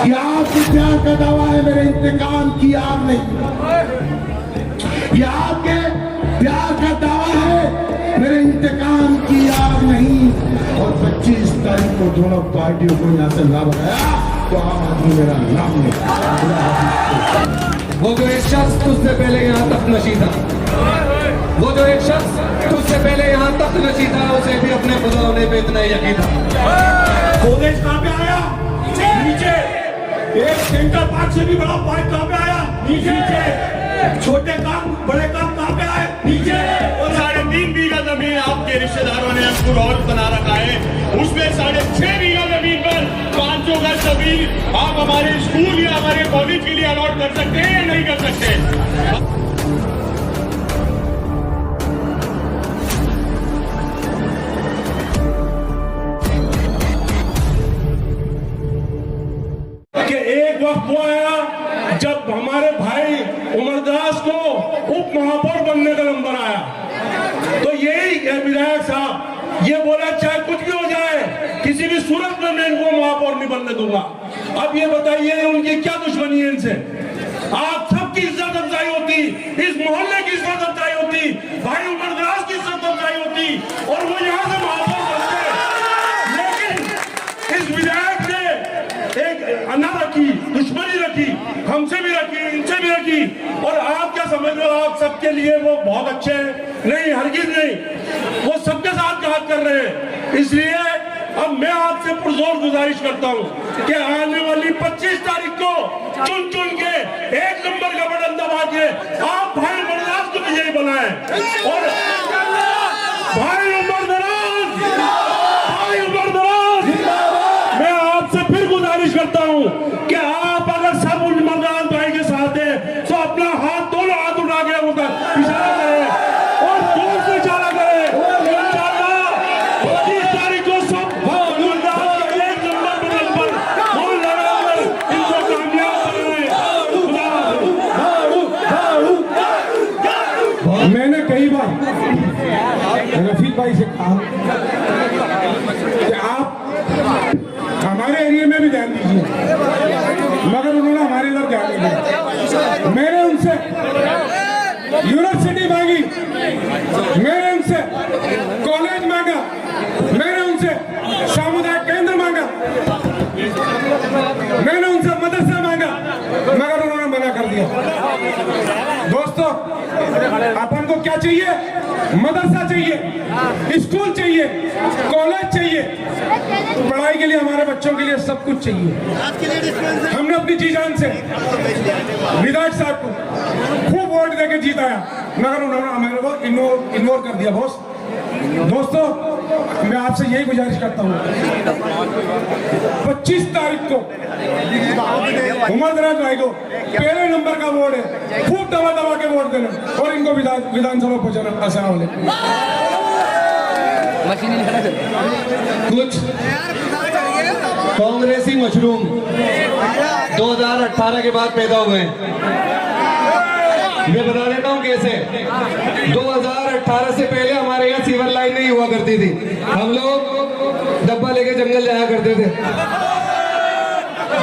कि आपके प्यार का दावा है, मेरे इंतकाम की आग नहीं। ये आपके प्यार का दावा है, मेरे इंतकाम की आग नहीं। और 25 तारीख को दोनों पार्टियों को यहाँ से ना बनाया तो आम आदमी मेरा नाम नहीं। वो जो एक शख्स तुझसे पहले यहाँ तक नशी था, वो जो एक शख्स तुझसे पहले यहाँ तक नशी था, उसे भी अपने खुदा होने पे इतना यकीन था। कॉलेज कहाँ पे आया? नीचे। एक सेंट्रल पार्क से भी बड़ा पार्क कहाँ पे आया? नीचे। छोटे काम बड़े काम कहाँ पे आए? नीचे। और 3.5 बीघा जमीन आपके रिश्तेदारों ने हमको और बना रखा है, उसमें 6.5 बीघा जमीन पर 500 गज जमीन आप हमारे स्कूल या हमारे कॉलेज के लिए अलॉट कर सकते हैं या नहीं कर सकते? कि एक वक्त वो आया जब हमारे भाई उमरदास को उप महापौर बनने का नंबर आया, तो यही विधायक साहब ये बोला चाहे कुछ भी हो जाए, किसी भी सूरत में मैं इनको महापौर नहीं बनने दूंगा। अब ये बताइए उनकी क्या दुश्मनी है इनसे? आप सबकी इज्जत अफजाई होती, इस मोहल्ले की इज्जत अफजाई होती, भाई उमरदास की इज्जत अफजाई होती और वो यहाँ से महापौर बनते। लेकिन इस विधायक ने एक अना रखी, दुश्मनी रखी, हमसे भी रखी, इनसे भी रखी। और आप क्या समझ रहे हो आप सबके लिए वो बहुत अच्छे हैं? नहीं, हरगिज नहीं। वो सबके साथ घात कर रहे हैं। इसलिए अब मैं आपसे पुरजोर गुजारिश करता हूं कि आने वाली 25 तारीख को चुन चुन के 1 नंबर का बटन दबा के आप भाई उमरदास को विजयी बनाएं। और भाई उमरदास, भाई उमरदास, मैं आपसे फिर गुजारिश करता हूं कि आप अगर सब उमरदास भाई के साथ हैं तो अपना हाथ, दोनों हाथ उठा के उधर इशारा करें और जोर से इशारा करें। इंशाअल्लाह 25 तारीख को सब उमरदास के 1 नंबर बटन पर फोन लगाकर इनको कामयाब बनाएं। मैंने कई बार रफीक भाई से कहा कि आप हमारे एरिया में भी ध्यान दीजिए, मगर उन्होंने हमारे इधर ध्यान नहीं दिया। मैंने उनसे यूनिवर्सिटी मांगी, मैंने उनसे कॉलेज मांगा, मैंने उनसे सामुदायिक केंद्र मांगा, मैंने उनसे मदरसा मांगा, मगर उन्होंने मना कर दिया। दोस्तों, अपन को क्या चाहिए? मदरसा चाहिए, स्कूल चाहिए, कॉलेज चाहिए, पढ़ाई के लिए हमारे बच्चों के लिए सब कुछ चाहिए। हमने अपनी जी जान से विधायक साहब को खूब वोट देके जीताया, मगर उन्होंने हमारे को इग्नोर कर दिया। दोस्तों, मैं आपसे यही गुजारिश करता हूँ 25 तारीख को उमरदराज भाई को पहले नंबर का वोट है, खूब दबा दबा के वोट देना और इनको विधानसभा पहुंचाना। अस्सलाम वालेकुम। कुछ कांग्रेसी मशरूम 2018 के बाद पैदा हुए हैं। मैं बता देता हूँ कैसे। 2018 से पहले हमारे यहाँ सीवर लाइन नहीं हुआ करती थी, हम लोग डब्बा लेके जंगल जाया करते थे।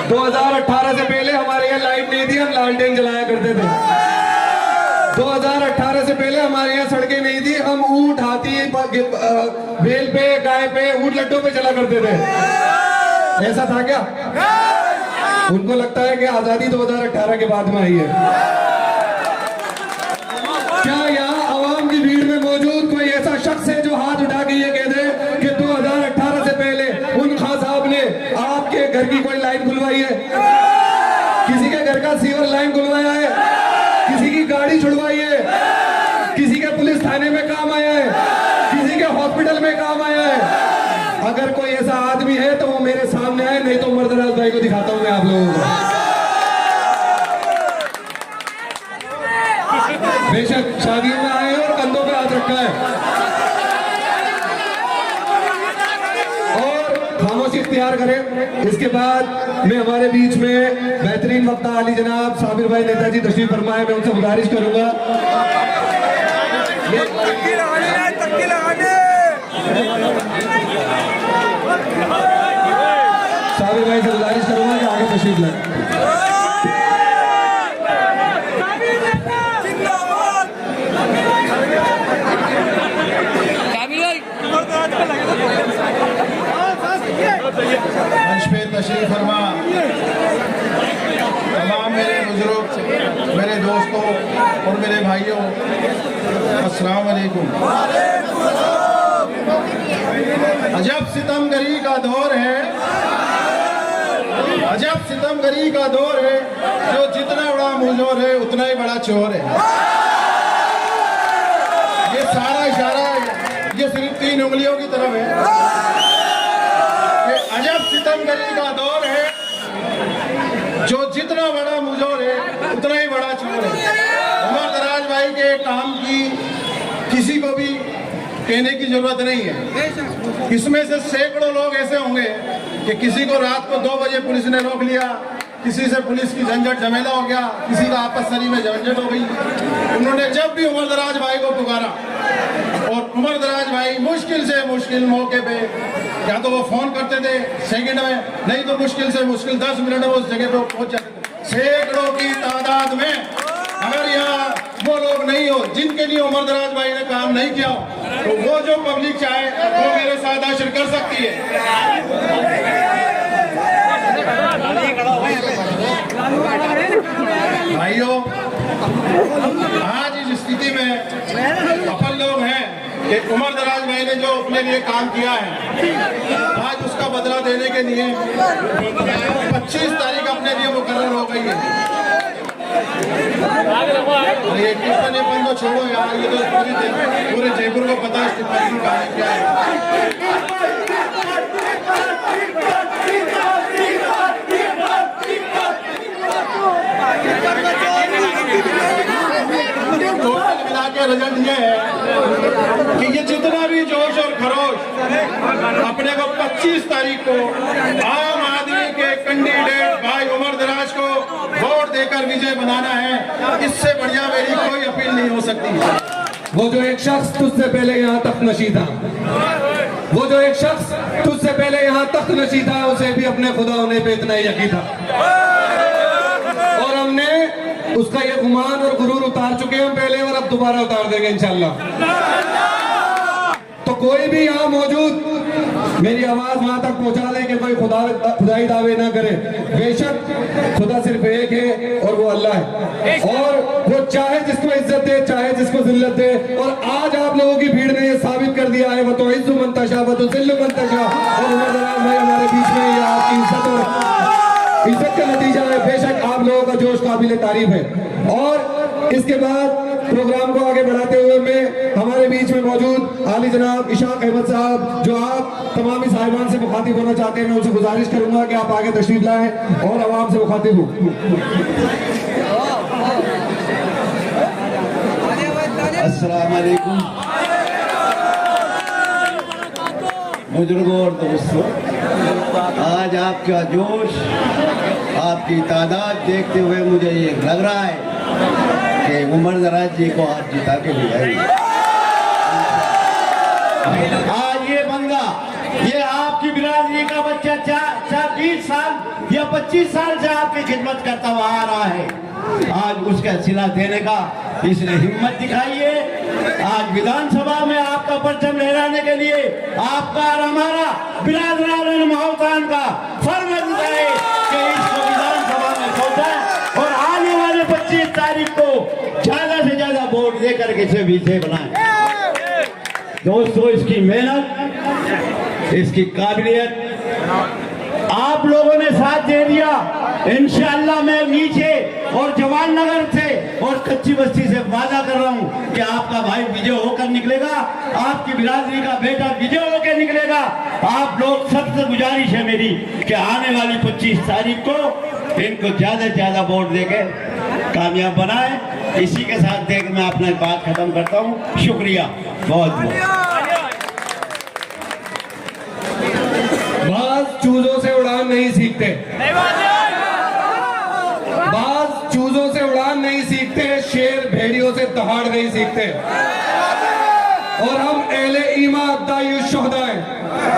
2018 से पहले हमारे यहाँ लाइट नहीं थी, हम लालटेन जलाया करते थे। 2018 से पहले हमारे यहाँ सड़कें नहीं थी, हम ऊंट, हाथी, बैल पे, गाय पे, ऊंट लट्टों पे चला करते थे। ऐसा था क्या? उनको लगता है कि आजादी 2018 के बाद में आई है। क्या यहाँ आवाम की भीड़ में मौजूद कोई ऐसा शख्स है जो हाथ उठा के ये कह दे कि 2018 से पहले उन खान साहब ने आपके घर की कोई लाइन खुलवाई है? किसी के घर का सीवर लाइन खुलवाया है? किसी की गाड़ी छुड़वाई है? किसी के पुलिस थाने में काम आया है? किसी के हॉस्पिटल में काम आया है? अगर कोई ऐसा आदमी है तो वो मेरे सामने आए, नहीं तो उमरदराज भाई को दिखाता हूं मैं आप लोगों को। बेशक शादियों में आए और कंधों पे हाथ रखा है और खामोशी इख्तियार करें। इसके बाद मैं हमारे बीच में बेहतरीन वक्ता आली जनाब साबिर भाई नेताजी तशरीफ फरमाए, मैं उनसे गुजारिश करूंगा साबिर भाई से गुजारिश करूंगा कि आगे तशरीफ लाए। मंच पे तशरीफ फरमा तमाम मेरे बुजुर्ग, मेरे दोस्तों और मेरे भाइयों, अस्सलाम वालेकुम। अजब सितमगरी का दौर है, अजब सितमगरी का दौर है, जो जितना बड़ा मुंहजोर है उतना ही बड़ा चोर है। ये सारा इशारा ये सिर्फ 3 उंगलियों की तरफ है। ये अजब सितमगरी का दौर है, जो जितना बड़ा मुंहजोर है उतना ही बड़ा चोर है। उमर दराज भाई के काम की किसी को भी कहने की जरूरत नहीं है। इसमें से सैकड़ों लोग ऐसे होंगे कि किसी को रात को 2 बजे पुलिस ने रोक लिया, किसी से पुलिस की झंझट झमेला हो गया, किसी का आपसरी में झंझट हो गई। उन्होंने जब भी उमर दराज भाई को पुकारा और उमर दराज भाई मुश्किल से मुश्किल मौके पे या तो वो फोन करते थे सेकंड में, नहीं तो मुश्किल से मुश्किल 10 मिनट में उस जगह पे पहुंच जाते थे। सैकड़ों की तादाद में अगर यहाँ वो लोग नहीं हो जिनके लिए उमर दराज भाई ने काम नहीं किया हो, तो वो जो पब्लिक चाहे वो मेरे साथ हासिल कर सकती है। भाइयों, आज इस स्थिति में अपन लोग हैं कि उमर दराज भाई ने जो अपने लिए काम किया है, आज उसका बदला देने के लिए 25 तारीख अपने लिए मुकर्रर हो गई है। ये टिप्पणी बंद तो छोड़ो यार, ये तो पूरे जयपुर को पता है टिप्पणी का क्या है। टोटल मिला के रिजल्ट ये है कि ये जितना भी जोश और खरोश अपने को 25 तारीख को आम आदमी के कैंडिडेट भाई उमर दराज को वोट देकर विजय बनाना है, इससे बढ़िया मेरी कोई अपील नहीं हो सकती। वो जो एक शख्स तुझसे पहले यहाँ तख्त नशी था, वो जो एक शख्स तुझसे पहले यहाँ तख्त नशी था, उसे भी अपने खुदा होने पे इतना ही यकीन था और हमने उसका ये गुमान और गुरूर उतार चुके हैं पहले और अब दोबारा उतार देंगे इंशाल्लाह। तो कोई भी यहाँ मौजूद मेरी आवाज वहां तक पहुंचा दे कि कोई खुदाई दावे ना करे। बेशक खुदा सिर्फ एक है और वो अल्लाह है, और वो चाहे जिसको इज्जत दे चाहे जिसको जिल्लत दे। और आज आप लोगों की भीड़ ने ये साबित कर दिया है, वो तो इज्जु मंतशा वो तो जिल्लु मंतशा, और उमर दराज भाई हमारे बीच में ये आपकी इज्जत का नतीजा है। बेशक आप लोगों का जोश काबिल तारीफ है। और इसके बाद प्रोग्राम को आगे बढ़ाते हुए मैं हमारे बीच में मौजूद आली जनाब इशाक अहमद साहब, जो आप तमामी साहिबान से मुखातिब होना चाहते हैं, मैं उनसे गुजारिश करूंगा कि आप आगे तशरीफ लाएं और आवाम से मुखातिब हो। अस्सलाम वालेकुम बुजुर्गों और दोस्तों, आज आपका जोश, आपकी तादाद देखते हुए मुझे ये लग रहा है कि उमर दराज जी को आप जिता के ले आएंगे। आज ये बंदा, ये आपकी बिरादरी का बच्चा 20 साल या 25 साल से आपकी खिदमत करता हुआ आ रहा है, आज उसका सिला देने का इसने हिम्मत दिखाई है। आज विधानसभा में आपका परचम लहराने के लिए आपका और हमारा बिरादरान महोत्तान का फर्ज है कि इसको विधानसभा में पहुंचाए और आने वाले 25 तारीख को ज्यादा से ज्यादा वोट देकर के इसे विजय बनाए। दोस्तों, इसकी मेहनत, इसकी काबिलियत आप लोगों ने साथ दे दिया। इंशाअल्लाह मैं नीचे और जवान नगर से और कच्ची बस्ती से वादा कर रहा हूं कि आपका भाई विजय होकर निकलेगा, आपकी बिरादरी का बेटा विजय होकर निकलेगा। आप लोग सबसे गुजारिश है मेरी कि आने वाली 25 तारीख को इनको ज्यादा से ज्यादा वोट देकर कामयाब बनाए। इसी के साथ देख मैं अपना बात खत्म करता हूं। शुक्रिया बहुत बहुत। बाज चूजों से उड़ान नहीं सीखते, बाज चूजों से उड़ान नहीं सीखते, शेर भेड़ियों से दहाड़ नहीं सीखते। और हम अहले ईमा अब्दाई शुहदा हैं,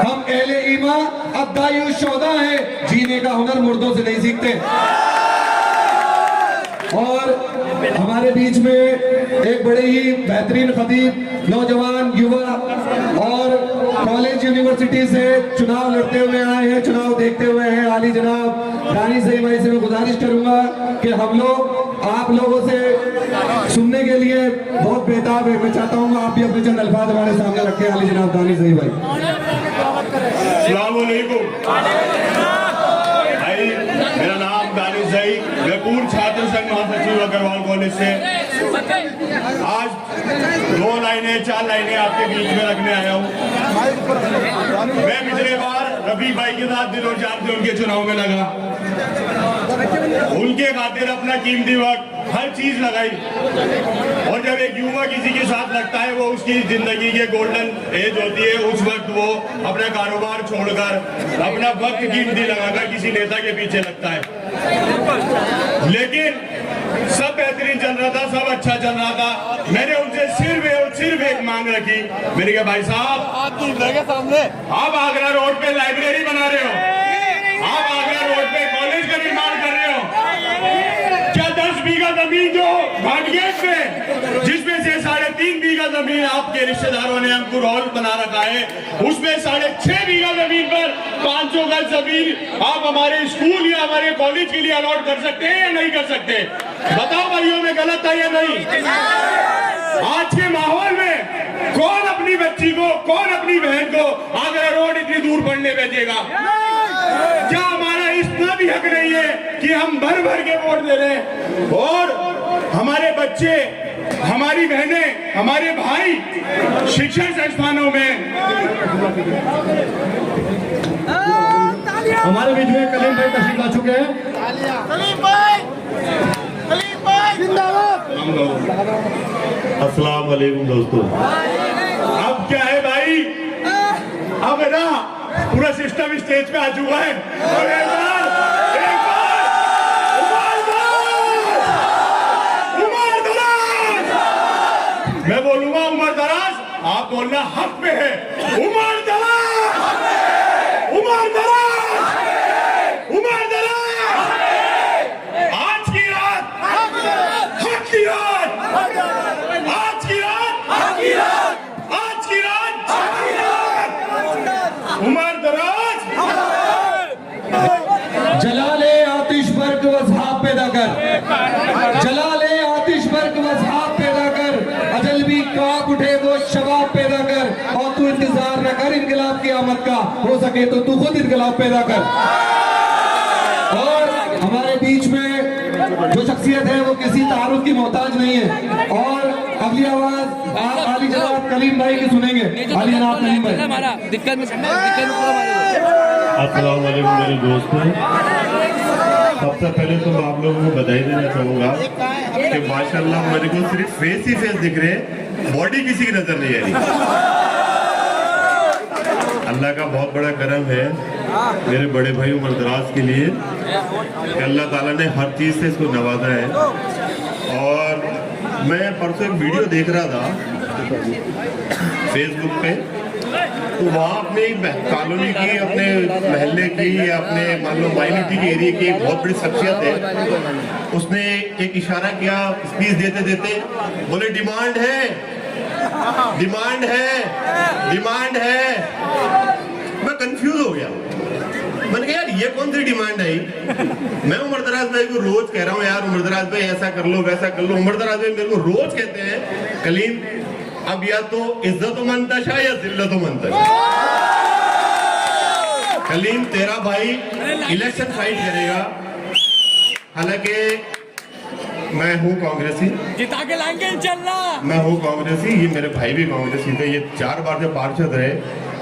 हम अहले ईमा अद्दायुष शौदा है, जीने का हुनर मुर्दों से नहीं सीखते। और हमारे बीच में एक बड़े ही बेहतरीन खतीब, नौजवान, युवा और कॉलेज यूनिवर्सिटी से चुनाव लड़ते हुए आए हैं, चुनाव देखते हुए हैं, आली जनाब दानिश ज़ई भाई से मैं गुजारिश करूंगा कि हम लोग आप लोगों से सुनने के लिए बहुत बेताब है। मैं चाहता हूँ आप भी अपने चंद अल्फाज हमारे सामने रखें। आली जनाब दानिश ज़ई भाई। अस्सलाम वालेकुम भाई, मेरा नाम दानिश ज़ई, मैं पूर्व छात्र संघ महासचिव अग्रवाल कॉलेज से। आज 2 लाइनें 4 लाइनें आपके बीच में रखने आया हूँ। मैं पिछले बार रफीक भाई के साथ दिनों जान से उनके चुनाव में लगा, उनके खातिर अपना कीमती वक्त हर चीज लगाई। और जब एक युवा किसी के साथ लगता है, वो उसकी जिंदगी के गोल्डन एज होती है, उस वक्त वो अपना कारोबार छोड़कर अपना वक्त कीमती लगाकर किसी नेता के पीछे लगता है। लेकिन सब बेहतरीन चल रहा था, सब अच्छा चल रहा था। मैंने उनसे सिर्फ एक मांग रखी। मैंने कहा भाई साहब, सामने आप आगरा रोड पे लाइब्रेरी बना रहे हो, आप आगरा रोड पे कॉलेज का निर्माण कर रहे हो, क्या 10 बीघा जमीन जो घाटगेट पे, जिसमें से 3.5 बीघा जमीन आपके रिश्तेदारों ने अंकुर हॉल बना रखा है, उसमें 6.5 बीघा जमीन पर 500 गज जमीन आप हमारे स्कूल या हमारे कॉलेज के लिए अलॉट कर सकते हैं या नहीं कर सकते? बताओ भाइयों, में गलत है या नहीं? आज के माहौल में कौन अपनी बच्ची को, कौन अपनी बहन को आगरा रोड इतनी दूर पढ़ने भेजेगा? क्या हमारा इतना भी हक नहीं है कि हम भर भर के वोट दे रहे हैं और हमारे बच्चे, हमारी बहनें, हमारे भाई शिक्षण संस्थानों में? हमारे बीच में कलीम भाई तशरीफ ला चुके हैं। अस्सलाम वालेकुम दोस्तों। अब क्या है भाई, अब है ना पूरा सिस्टम स्टेज पे आ चुका है। और एक बार उमर दराज, मैं बोलूंगा उमर दराज, आप बोलना हक पे है। उमर दराज, उमर दराज, उमर दराज। आज की रात हक की रात, आज की रात, आज की रात, आज की रात, आज की रात। उमर दराज, जलाले आतिश बर्क वज़हाब पैदा कर, जलाले आतिश बर्क वज़हाब पैदा कर, अजल भी कांप उठे वो शबाब पैदा कर। और तू इंतजार न कर इनकलाब की आमद का, हो सके तो तू खुद इनकलाब पैदा कर। और हमारे बीच में जो शख्सियत है वो किसी तारुफ की मोहताज नहीं है। और अगली आवाज आप आली जनाब कलीम भाई की सुनेंगे। आली जनाब कलीम भाई। अस्सलाम वालेकुम मेरे दोस्तों। सबसे पहले तो मैं आप लोगों को बधाई देना चाहूँगा कि माशाल्लाह मेरे को सिर्फ फेस ही फेस दिख रहे, बॉडी किसी की नजर नहीं आ रही। अल्लाह का बहुत बड़ा करम है मेरे बड़े भाई उमर दराज के लिए कि अल्लाह ताला ने हर चीज़ से इसको नवाजा है। और मैं परसों एक वीडियो देख रहा था फेसबुक पे, तो वहाँ अपने कॉलोनी की, अपने महल्ले की या अपने मान लो माइनॉरिटी के एरिया की एक बहुत बड़ी शख्सियत है, उसने एक इशारा किया स्पीच देते देते, बोले डिमांड है, डिमांड है, डिमांड है। मैं कंफ्यूज हो गया, मैंने कहा यार ये कौन सी डिमांड आई? मैं उमर दराज भाई को रोज कह रहा हूँ यार उमर दराज भाई ऐसा कर लो वैसा कर लो। उमर दराज भाई मेरे को रोज कहते हैं कलीम अब या तो इज्जत मंतशा या जिल्लत मंतशा। कलीम तेरा भाई इलेक्शन फाइट करेगा, हालांकि मैं हूँ कांग्रेसी, जिता के लाएंगे इंशाल्लाह। मैं हूँ कांग्रेसी, ये मेरे भाई भी कांग्रेसी थे, ये 4 बार से पार्षद रहे।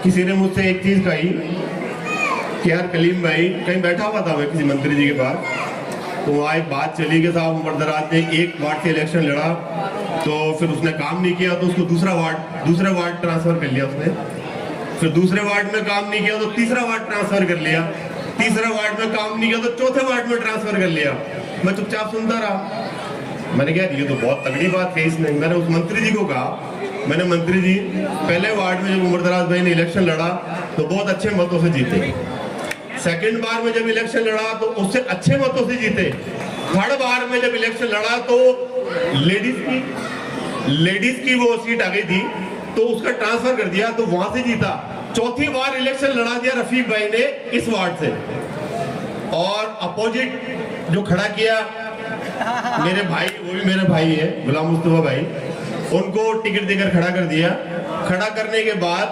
किसी ने मुझसे एक चीज कही कि यार कलीम भाई, कहीं बैठा हुआ था मैं किसी मंत्री जी के पास, तो वहाँ एक बात चली कि साहब उमर दराज ने 1 वार्ड से इलेक्शन लड़ा, तो फिर उसने काम नहीं किया तो उसको दूसरे वार्ड ट्रांसफर कर लिया उसने, फिर दूसरे वार्ड में काम नहीं किया तो तीसरा वार्ड ट्रांसफर कर लिया, तीसरा वार्ड में काम नहीं किया तो चौथे वार्ड में ट्रांसफर कर लिया। मैं चुपचाप सुनता रहा। मैंने कहा ये तो बहुत तगड़ी बात है इसने। मैंने उस मंत्री जी को कहा, मैंने मंत्री जी पहले वार्ड में जब उमर दराज भाई ने इलेक्शन लड़ा तो बहुत अच्छे मतों से जीते, सेकंड बार में जब इलेक्शन लड़ा तो उससे अच्छे मतों से जीते। थर्ड बार में जब इलेक्शन लड़ा तो लेडीज की वो सीट आ गई थी तो उसका ट्रांसफर कर दिया तो वहां से जीता। चौथी बार इलेक्शन लड़ा दिया रफीक भाई ने इस वार्ड से, और अपोजिट जो खड़ा किया मेरे भाई, वो भी मेरे भाई है गुलाम मुस्तफा भाई, उनको टिकट देकर खड़ा कर दिया। खड़ा करने के बाद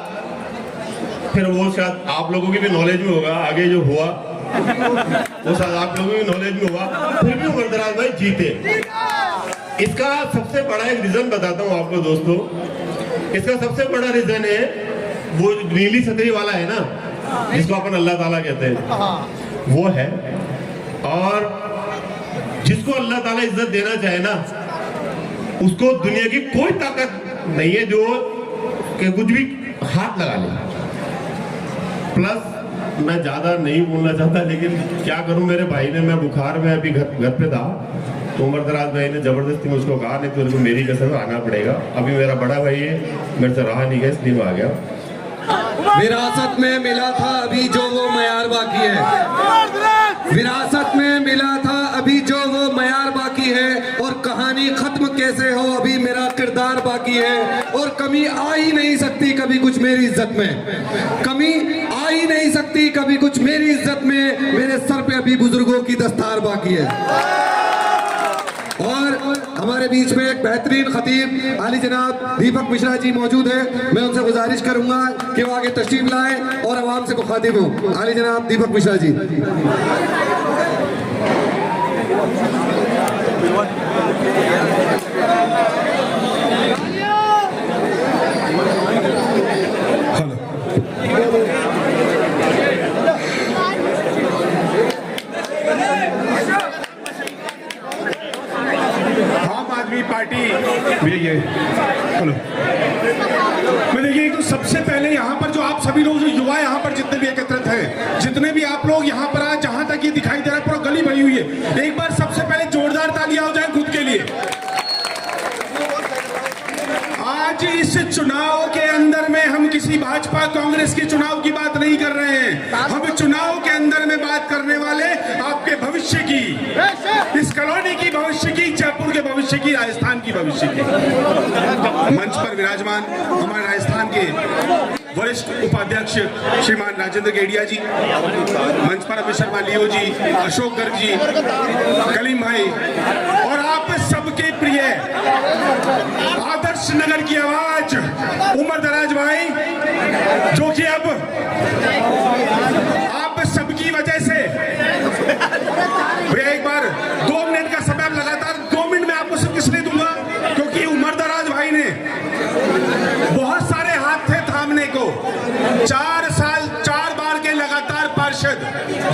फिर वो शायद आप लोगों की भी नॉलेज में होगा, आगे जो हुआ वो शायद आप लोगों की नॉलेज में हुआ, फिर भी उमरदराज भाई जीते। इसका सबसे बड़ा एक रीजन बताता हूँ आपको दोस्तों, इसका सबसे बड़ा रीजन है वो नीली छतरी वाला है ना, जिसको अपन अल्लाह ताला कहते हैं, वो है। और जिसको अल्लाह ताला इज्जत देना चाहे ना, उसको दुनिया की कोई ताकत नहीं है जो कि कुछ भी हाथ लगा ले। प्लस मैं ज्यादा नहीं बोलना चाहता, लेकिन क्या करूं, मेरे भाई ने, मैं बुखार में अभी घर पे था तो उमरदराज भाई ने जबरदस्ती मुझको कहा नहीं तो मेरी कसम आना पड़ेगा। अभी मेरा बड़ा भाई है, मेरे से रहा नहीं गया इसलिए मैं आ गया। विरासत में मिला था अभी जो वो मयार बाकी है, विरासत में मिला था अभी जो वो मयार बाकी है, और कहानी खत्म कैसे हो अभी मेरा किरदार बाकी है। और कमी आ ही नहीं सकती कभी कुछ मेरी इज्जत में, कमी आ ही नहीं सकती कभी कुछ मेरी इज्जत में, मेरे सर पे अभी बुजुर्गों की दस्तार बाकी है। और हमारे बीच में एक बेहतरीन खतीब आली जनाब दीपक मिश्रा जी मौजूद है, मैं उनसे गुजारिश करूंगा कि वो आगे तशरीफ लाएं और आवाम से मुखातिब हो। आली जनाब दीपक मिश्रा जी। पार्टी ये हेलो, मैं देखिए तो सबसे पहले यहाँ पर जो आप सभी लोग जो युवा यहाँ पर जितने भी एकत्रित हैं, जितने भी आप लोग यहाँ पर आज जहाँ तक ये दिखाई दे रहा है पूरा गली भरी हुई है, एक बार सबसे पहले जोरदार तालियां हो जाए खुद के लिए। आज इस चुनाव के अंदर में हम किसी भाजपा कांग्रेस के चुनाव की बात नहीं कर रहे हैं, हम चुनाव के अंदर में बात करने वाले आपके भविष्य की, इस कॉलोनी की भविष्य की, जयपुर के भविष्य की, राजस्थान की भविष्य की। मंच पर विराजमान हमारे राजस्थान के वरिष्ठ उपाध्यक्ष श्रीमान राजेंद्र गेडिया जी, मंच पर अमित शर्मा लियो जी, अशोक गर्ग जी, कलीम भाई, और आप सबके प्रिय आदर्श नगर की आवाज उमरदराज भाई, जो कि अब आप सबकी वजह से एक बार 2 मिनट का समय लगातार 2 मिनट में आपको सिर्फ इसलिए दूंगा क्योंकि उमरदराज भाई ने बहुत सारे हाथ थे थामने को। 4 साल 4 बार के लगातार पार्षद,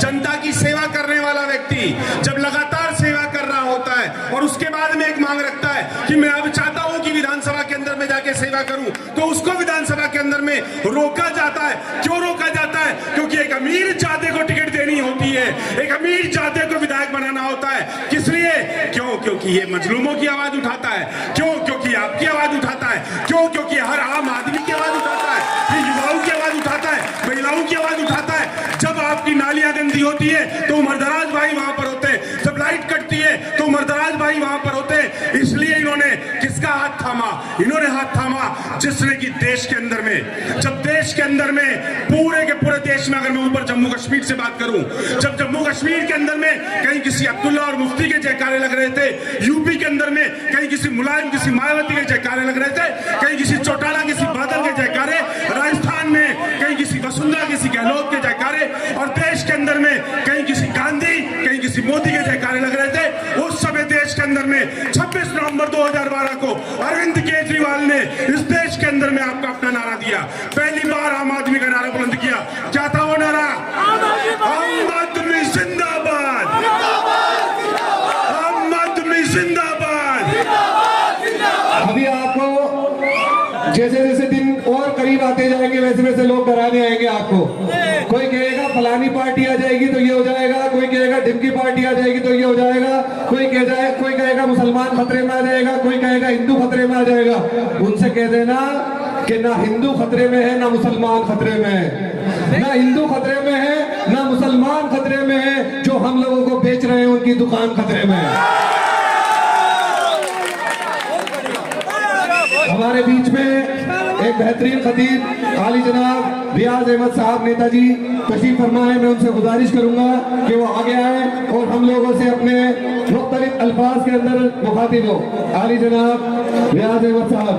जनता की सेवा करने वाला व्यक्ति जब लगातार सेवा कर रहा होता है और उसके बाद में एक मांग रखता है कि मैं अब चाहता हूं कि विधानसभा के अंदर में जाके सेवा करूं, तो उसको विधानसभा के अंदर में रोका जाता है। क्यों रोका जाता है? क्योंकि एक अमीर जाते को टिकट देनी होती है, एक अमीर जाते को विधायक बनाना होता है। किस लिए? क्यों? क्योंकि ये मजलूमों की आवाज उठाता है। क्यों? क्योंकि आपकी आवाज उठाता है। क्यों? क्योंकि हर आम आदमी की आवाज उठाता है, फिर युवाओं की आवाज उठाता है, महिलाओं की आवाज उठाता है। जब आपकी नालियां गंदी होती है तो उमरदराज भाई वहां पर होते हैं, जब लाइट कटती है तो उमरदराज भाई वहां पर होते हैं। इसलिए इन्होंने किसका हाथ थामा? इन्होंने हाथ थामा जिसने कि देश के अंदर में, जब देश के अंदर में पूरे के पूरे देश में, अगर मैं ऊपर जम्मू कश्मीर से बात करूं, जब जम्मू कश्मीर के अंदर में कहीं किसी अब्दुल्ला और मुफ्ती के जयकारे लग रहे थे, यूपी के अंदर में कहीं किसी मुलायम, किसी मायावती के जयकारे लग रहे थे, कहीं किसी चौटाला, किसी बादल के जयकारे, राजस्थान में कहीं किसी वसुंधरा, किसी गहलोत के जयकारे, और देश के अंदर में कहीं किसी गांधी, कहीं किसी मोदी के जयकारे लग रहे थे। उस समय देश के अंदर में 26 नवंबर 2012 को अरविंद केजरीवाल ने इस देश के अंदर में आपका अपना नारा दिया, पहली बार आम आदमी का नारा बुलंद किया। क्या था वो नारा? आम आदमी जिंदाबाद, आम आदमी जिंदाबाद। अभी आपको जैसे जैसे दिन और करीब आते जाएंगे वैसे वैसे लोग डराने आएंगे आपको। कोई कहेगा फलानी पार्टी आ जाएगी तो ये हो जाएगा, कोई कहेगा ढिमकी पार्टी आ जाएगी तो ये हो जाएगा, कोई कहेगा मुसलमान खतरे में आ जाएगा, कोई कहेगा हिंदू खतरे में आ जाएगा। उनसे कह देना कि ना हिंदू खतरे में है, ना मुसलमान खतरे में है, ना हिंदू खतरे में है ना मुसलमान खतरे में है, जो हम लोगों को बेच रहे हैं उनकी दुकान खतरे में है। हमारे बीच में एक बेहतरीन खतीब आली जनाब रियाज अहमद साहब नेताजी तशरीफ फरमा है। मैं उनसे गुजारिश करूंगा कि वो आगे आए और हम लोगों से अपने मुख्तलिफ अल्फाज के अंदर मुखातिब हो। आली जनाब रियाज अहमद साहब।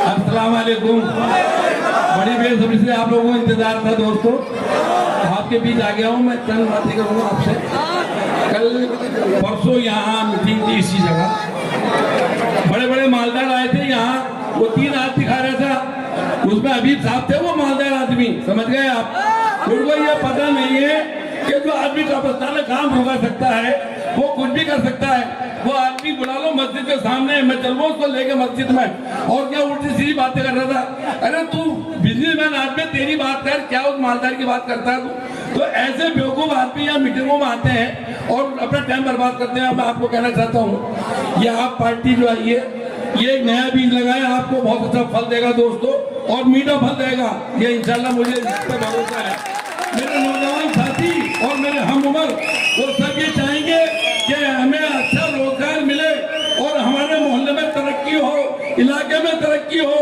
अस्सलाम वालेकुम। बड़ी बेसब्री से आप लोगों को इंतजार था दोस्तों, आपके बीच आ गया हूँ। मैं चंद बातें करूँगा आपसे। कल परसों यहाँ मीटिंग थी इसी जगह, बड़े बड़े मालदार आए थे यहाँ। वो 3 हाथ दिखा रहा था, उसमें हबीब साहब थे, वो मालदार आदमी, समझ गए आप। उनको ये पता नहीं है कि जो आदमी कब्रिस्तान में काम रुका सकता है वो कुछ भी कर सकता है। वो आदमी बुला लो मस्जिद के सामने, मैं चल रहा हूँ उसको लेके मस्जिद में, और क्या उल्टी सीधी बातें कर रहा था। अरे तू बिजनेसमैन आदमी, तेरी बात कर, क्या उस मालदार की बात करता है तू? तो ऐसे बेवकूफ आदमी यहाँ मीटिंगों में आते हैं और अपना टाइम बर्बाद करते हैं। मैं आपको कहना चाहता हूँ, ये आप पार्टी जो आई है, ये एक नया बीज लगाया, आपको बहुत अच्छा फल देगा दोस्तों, और मीठा फल देगा, ये इंशाल्लाह मुझे इस पर भरोसा है। मेरे नौजवान साथी और मेरे हम उम्र वो सब ये चाहेंगे कि हमें अच्छा रोजगार मिले और हमारे मोहल्ले में तरक्की हो, इलाके में तरक्की हो,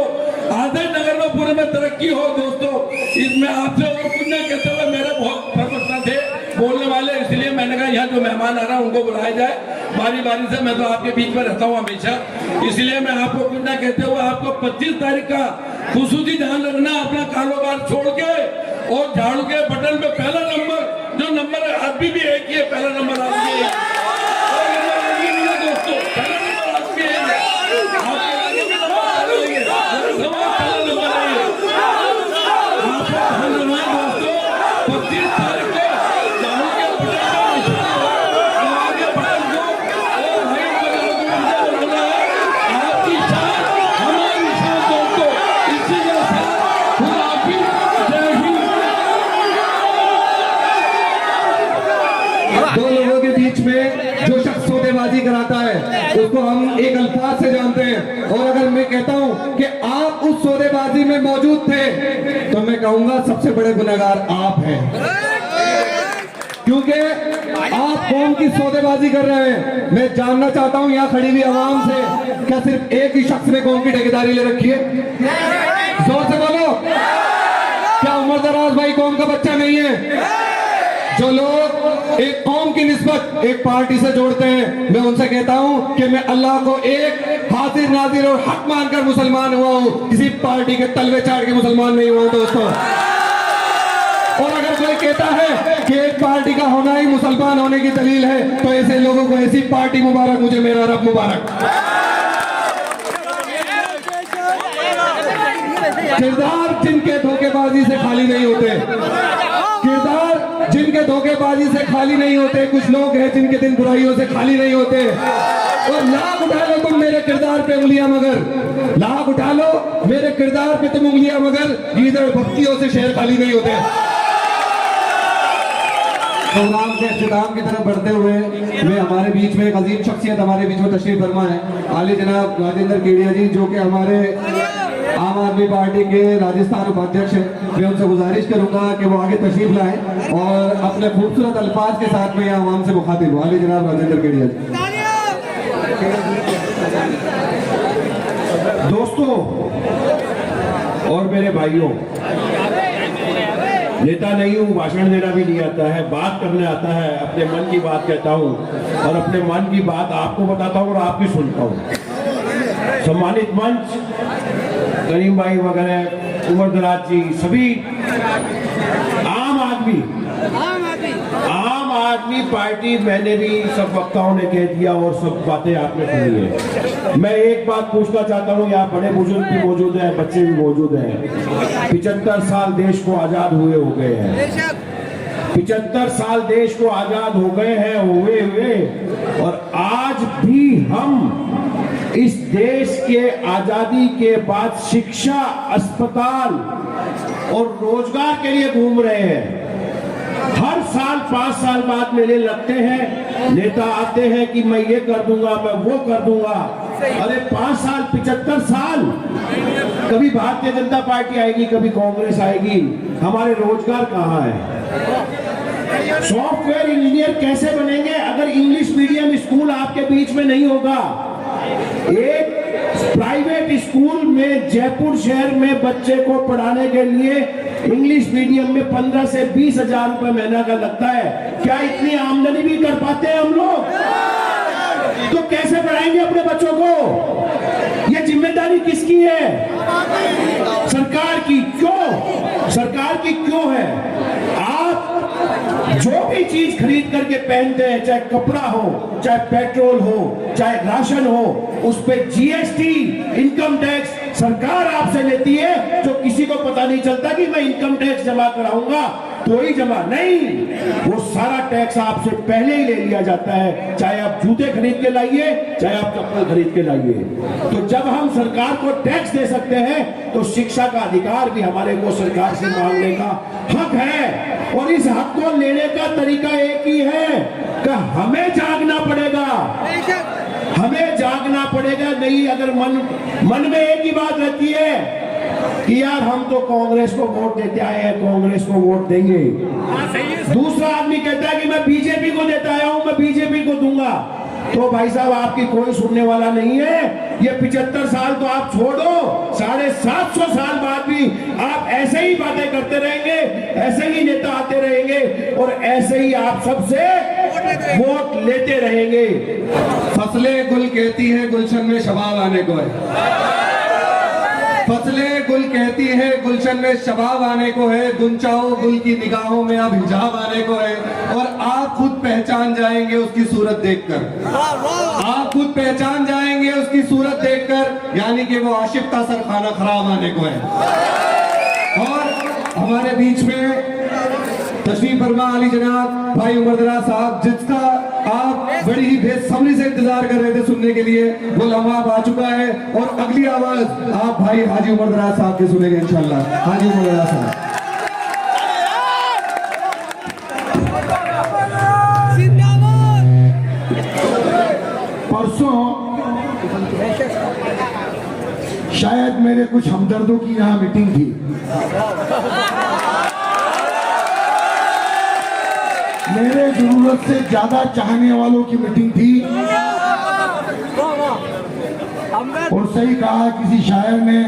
आदर्श नगर में पूरे में तरक्की हो। दोस्तों, इसमें आपसे और कुछ नहीं कहते हुए मेरे बहुत प्रश्न थे बोलने वाले, इसलिए मैंने कहा यहाँ जो मेहमान आ रहा है उनको बुलाया जाए बारी बारी से। मैं तो आपके बीच में रहता हूँ हमेशा, इसलिए मैं आपको कुछ ना कहते हुए आपको 25 तारीख का खुसूसी ध्यान रखना, अपना कारोबार छोड़ के और झाड़ू के बटन पे पहला नंबर, जो नंबर है अभी भी एक ही है, पहला नंबर आपके है दोस्तों, पहला नंबर आपके है। आपके आगे भी नंबर पहला नंबर है। दोस्तों 25 तारीख को झाड़ू के बटन के बटन को और आपकी शान हमारी शान दोस्तों, इसी के साथ खुदाफिज, जय हिंद। दो लोगों के बीच में जो शख्स सौदेबाजी कराता है उसको हम एक अल्फाज से जानते हैं, और अगर मैं कहता हूं कि आप उस सौदेबाजी में मौजूद थे तो मैं कहूंगा सबसे बड़े गुनहगार आप हैं, क्योंकि आप कौम की सौदेबाजी कर रहे हैं। मैं जानना चाहता हूं यहाँ खड़ी हुई आवाम से, क्या सिर्फ एक ही शख्स ने कौम की ठेकेदारी ले रखी है? जोर से बोलो, क्या उमर दराज भाई कौम का बच्चा नहीं है? जो लोग एक कौम की निस्बत एक पार्टी से जोड़ते हैं, मैं उनसे कहता हूं कि मैं अल्लाह को एक हाजिर नाजिर और हक मानकर मुसलमान हुआ हूं, किसी पार्टी के तलवे चाट के मुसलमान नहीं हुआ हूं दोस्तों। और अगर कोई कहता है कि एक पार्टी का होना ही मुसलमान होने की दलील है, तो ऐसे लोगों को ऐसी पार्टी मुबारक, मुझे मेरा रब मुबारक। किरदार जिनके धोखेबाजी से खाली नहीं होते, किरदार जिनके धोखेबाजी से खाली नहीं होते, कुछ लोग हैं जिनके दिन बुराइयों से खाली नहीं होते। और लाख उठा लो तुम मेरे किरदार पे उंगलियां मगर, लाख उठा लो मेरे किरदार पे तुम उंगलियां मगर, इधर भक्तियों से शहर खाली नहीं होते। प्रोग्राम के इख्तिताम की तरफ बढ़ते हुए मैं हमारे बीच में एक अजीम शख्सियत हमारे बीच में तशरीफ फरमा है, आली जनाब राजेंद्र केडिया जी, जो कि हमारे आम आदमी पार्टी के राजस्थान उपाध्यक्ष हैं। मैं उनसे गुजारिश करूंगा कि वो आगे तशरीफ लाएं और अपने खूबसूरत अल्फाज के साथ में यहाँ आवाम से मुखातिब हो। आली जनाब राजेंद्र केडिया जी। दोस्तों और मेरे भाइयों, नेता नहीं हूँ, भाषण देना भी नहीं आता है, बात करने आता है, अपने मन की बात कहता हूँ और अपने मन की बात आपको बताता हूँ और आपकी सुनता हूँ। सम्मानित मंच, करीम भाई वगैरह, उमर दराज जी, सभी आम आदमी पार्टी, मैंने भी सब वक्ताओं ने कह दिया और सब बातें आपने सुनी है। मैं एक बात पूछना चाहता हूँ, यहाँ बड़े बुजुर्ग भी मौजूद हैं, बच्चे भी मौजूद हैं। 75 साल देश को आजाद हुए हो गए हैं, 75 साल देश को आजाद हो गए हैं, हुए और आज भी हम इस देश के आजादी के बाद शिक्षा, अस्पताल और रोजगार के लिए घूम रहे हैं। हर साल 5 साल बाद मेले लगते हैं, नेता आते हैं कि मैं ये कर दूंगा, मैं वो कर दूंगा, अरे 5 साल 75 साल, कभी भारतीय जनता पार्टी आएगी, कभी कांग्रेस आएगी, हमारे रोजगार कहाँ है? सॉफ्टवेयर इंजीनियर कैसे बनेंगे अगर इंग्लिश मीडियम स्कूल आपके बीच में नहीं होगा? एक प्राइवेट स्कूल में जयपुर शहर में बच्चे को पढ़ाने के लिए इंग्लिश मीडियम में 15 से 20 हजार रुपए महीना का लगता है। क्या इतनी आमदनी भी कर पाते हैं हम लोग? तो कैसे पढ़ाएंगे अपने बच्चों को? ये जिम्मेदारी किसकी है? सरकार की। क्यों सरकार की क्यों है? आप जो भी चीज खरीद करके पहनते हैं, चाहे कपड़ा हो, चाहे पेट्रोल हो, चाहे राशन हो, उस पे जीएसटी, इनकम टैक्स सरकार आपसे लेती है, जो किसी को पता नहीं चलता कि मैं इनकम टैक्स जमा कराऊंगा तो ही जमा नहीं, वो सारा टैक्स आपसे पहले ही ले लिया जाता है, चाहे आप जूते खरीद के लाइए, चाहे आप चप्पल खरीद के लाइए। तो जब हम सरकार को टैक्स दे सकते हैं तो शिक्षा का अधिकार भी हमारे को सरकार से मांगने का हक है, और इस हक को लेने का तरीका एक ही है कि हमें जागना पड़ेगा, हमें जागना पड़ेगा। नहीं, अगर मन में एक ही बात रहती है कि यार हम तो कांग्रेस को वोट देते आए हैं, कांग्रेस को वोट देंगे, दूसरा आदमी कहता है कि मैं बीजेपी को देता आया हूं, मैं बीजेपी को दूंगा, तो भाई साहब आपकी कोई सुनने वाला नहीं है। ये 75 साल तो आप छोड़ो, 750 साल बाद भी आप ऐसे ही बातें करते रहेंगे, ऐसे ही नेता आते रहेंगे और ऐसे ही आप सबसे वोट लेते रहेंगे। फसलें गुल कहती हैं गुलशन में शबाब आने को है, फसलें गुल कहती है गुलशन में शबाब आने को है, गुंचाओ गुल की निगाहों में अब हिजाब आने को है, और आप खुद पहचान जाएंगे उसकी सूरत देखकर, आप खुद पहचान जाएंगे उसकी सूरत देखकर, यानी कि वो आशिफ का सरखाना खराब आने को है। और हमारे बीच में तशरीफ फरमा अली जनाब भाई उमर दराज साहब, जिसका आप बड़ी ही बेसब्री से इंतजार कर रहे थे सुनने के लिए, वो लम्हा आ चुका है, और अगली आवाज आप भाई हाजी उमर दराज साहब के सुनेंगे इंशाल्लाह। हाजी उमर दराज साहब। परसों शायद मेरे कुछ हमदर्दों की यहाँ मीटिंग थी, मेरे जरूरत से ज्यादा चाहने वालों की मीटिंग थी, और सही कहा किसी शायर ने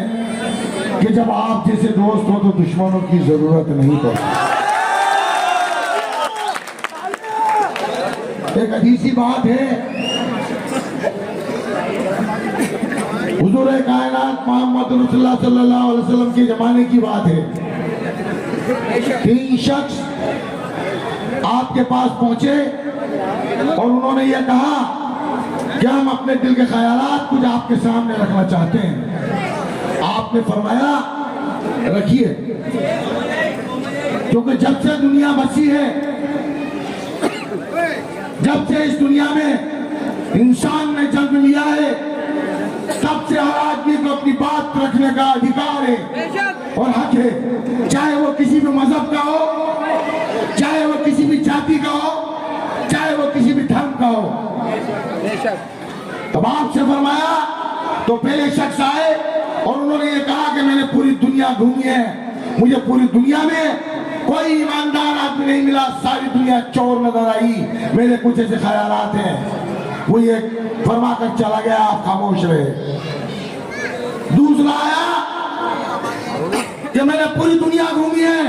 कि जब आप जैसे दोस्त हो तो दुश्मनों की जरूरत नहीं पड़ती। एक हदीसी बात है, हुजूर कायनात मोहम्मद रसूलुल्लाह सल्लल्लाहु अलैहि वसल्लम के जमाने की बात है। 3 शख्स आपके पास पहुंचे और उन्होंने यह कहा कि हम अपने दिल के ख्यालात कुछ आपके सामने रखना चाहते हैं। आपने फरमाया रखिए, क्योंकि जब से दुनिया बसी है, जब से इस दुनिया में इंसान ने जन्म लिया है, तब से हर आदमी को अपनी बात रखने का अधिकार है और हक है, चाहे वो किसी भी मजहब का हो, चाहे वो किसी भी जाति का हो, चाहे वो किसी भी धर्म का हो। तब आपसे फरमाया, तो पहले शख्स आए और उन्होंने ये कहा कि मैंने पूरी दुनिया घूमी है, मुझे पूरी दुनिया में कोई ईमानदार आदमी नहीं मिला, सारी दुनिया चोर नजर आई, मेरे कुछ ऐसे ख्यालात हैं। वो ये फरमा कर चला गया, आप खामोश रहे। दूसरा आया कि मैंने पूरी दुनिया घूमी है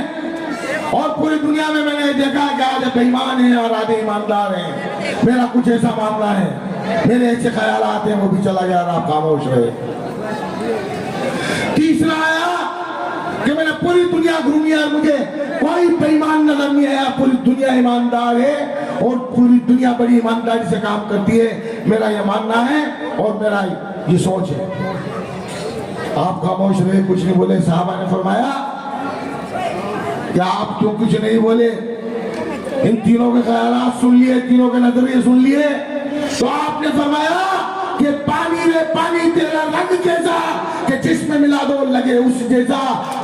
और पूरी दुनिया में मैंने देखा कि आधे बेईमान हैं और आधे ईमानदार हैं, मेरा कुछ ऐसा मामला है, मेरे ऐसे ख्यालात हैं, वो भी चला गया और आप खामोश रहे। तीसरा आया कि मैंने पूरी दुनिया घूमी है और मुझे कोई बेईमान नजर नहीं आया, पूरी दुनिया ईमानदार है और पूरी दुनिया बड़ी ईमानदारी से काम करती है, मेरा ये मानना है और मेरा ये सोच है। आप खामोश रहे, कुछ नहीं बोले। साहबा ने फरमाया कि आप क्यों कुछ नहीं बोले? इन तीनों के ख्यालात सुन लिए, तीनों के नजरिए सुन लिए, तो आपने फरमाया कि पानी में पानी तेरा रंग जैसा कि जिसमें मिला दो लगे उस जैसा,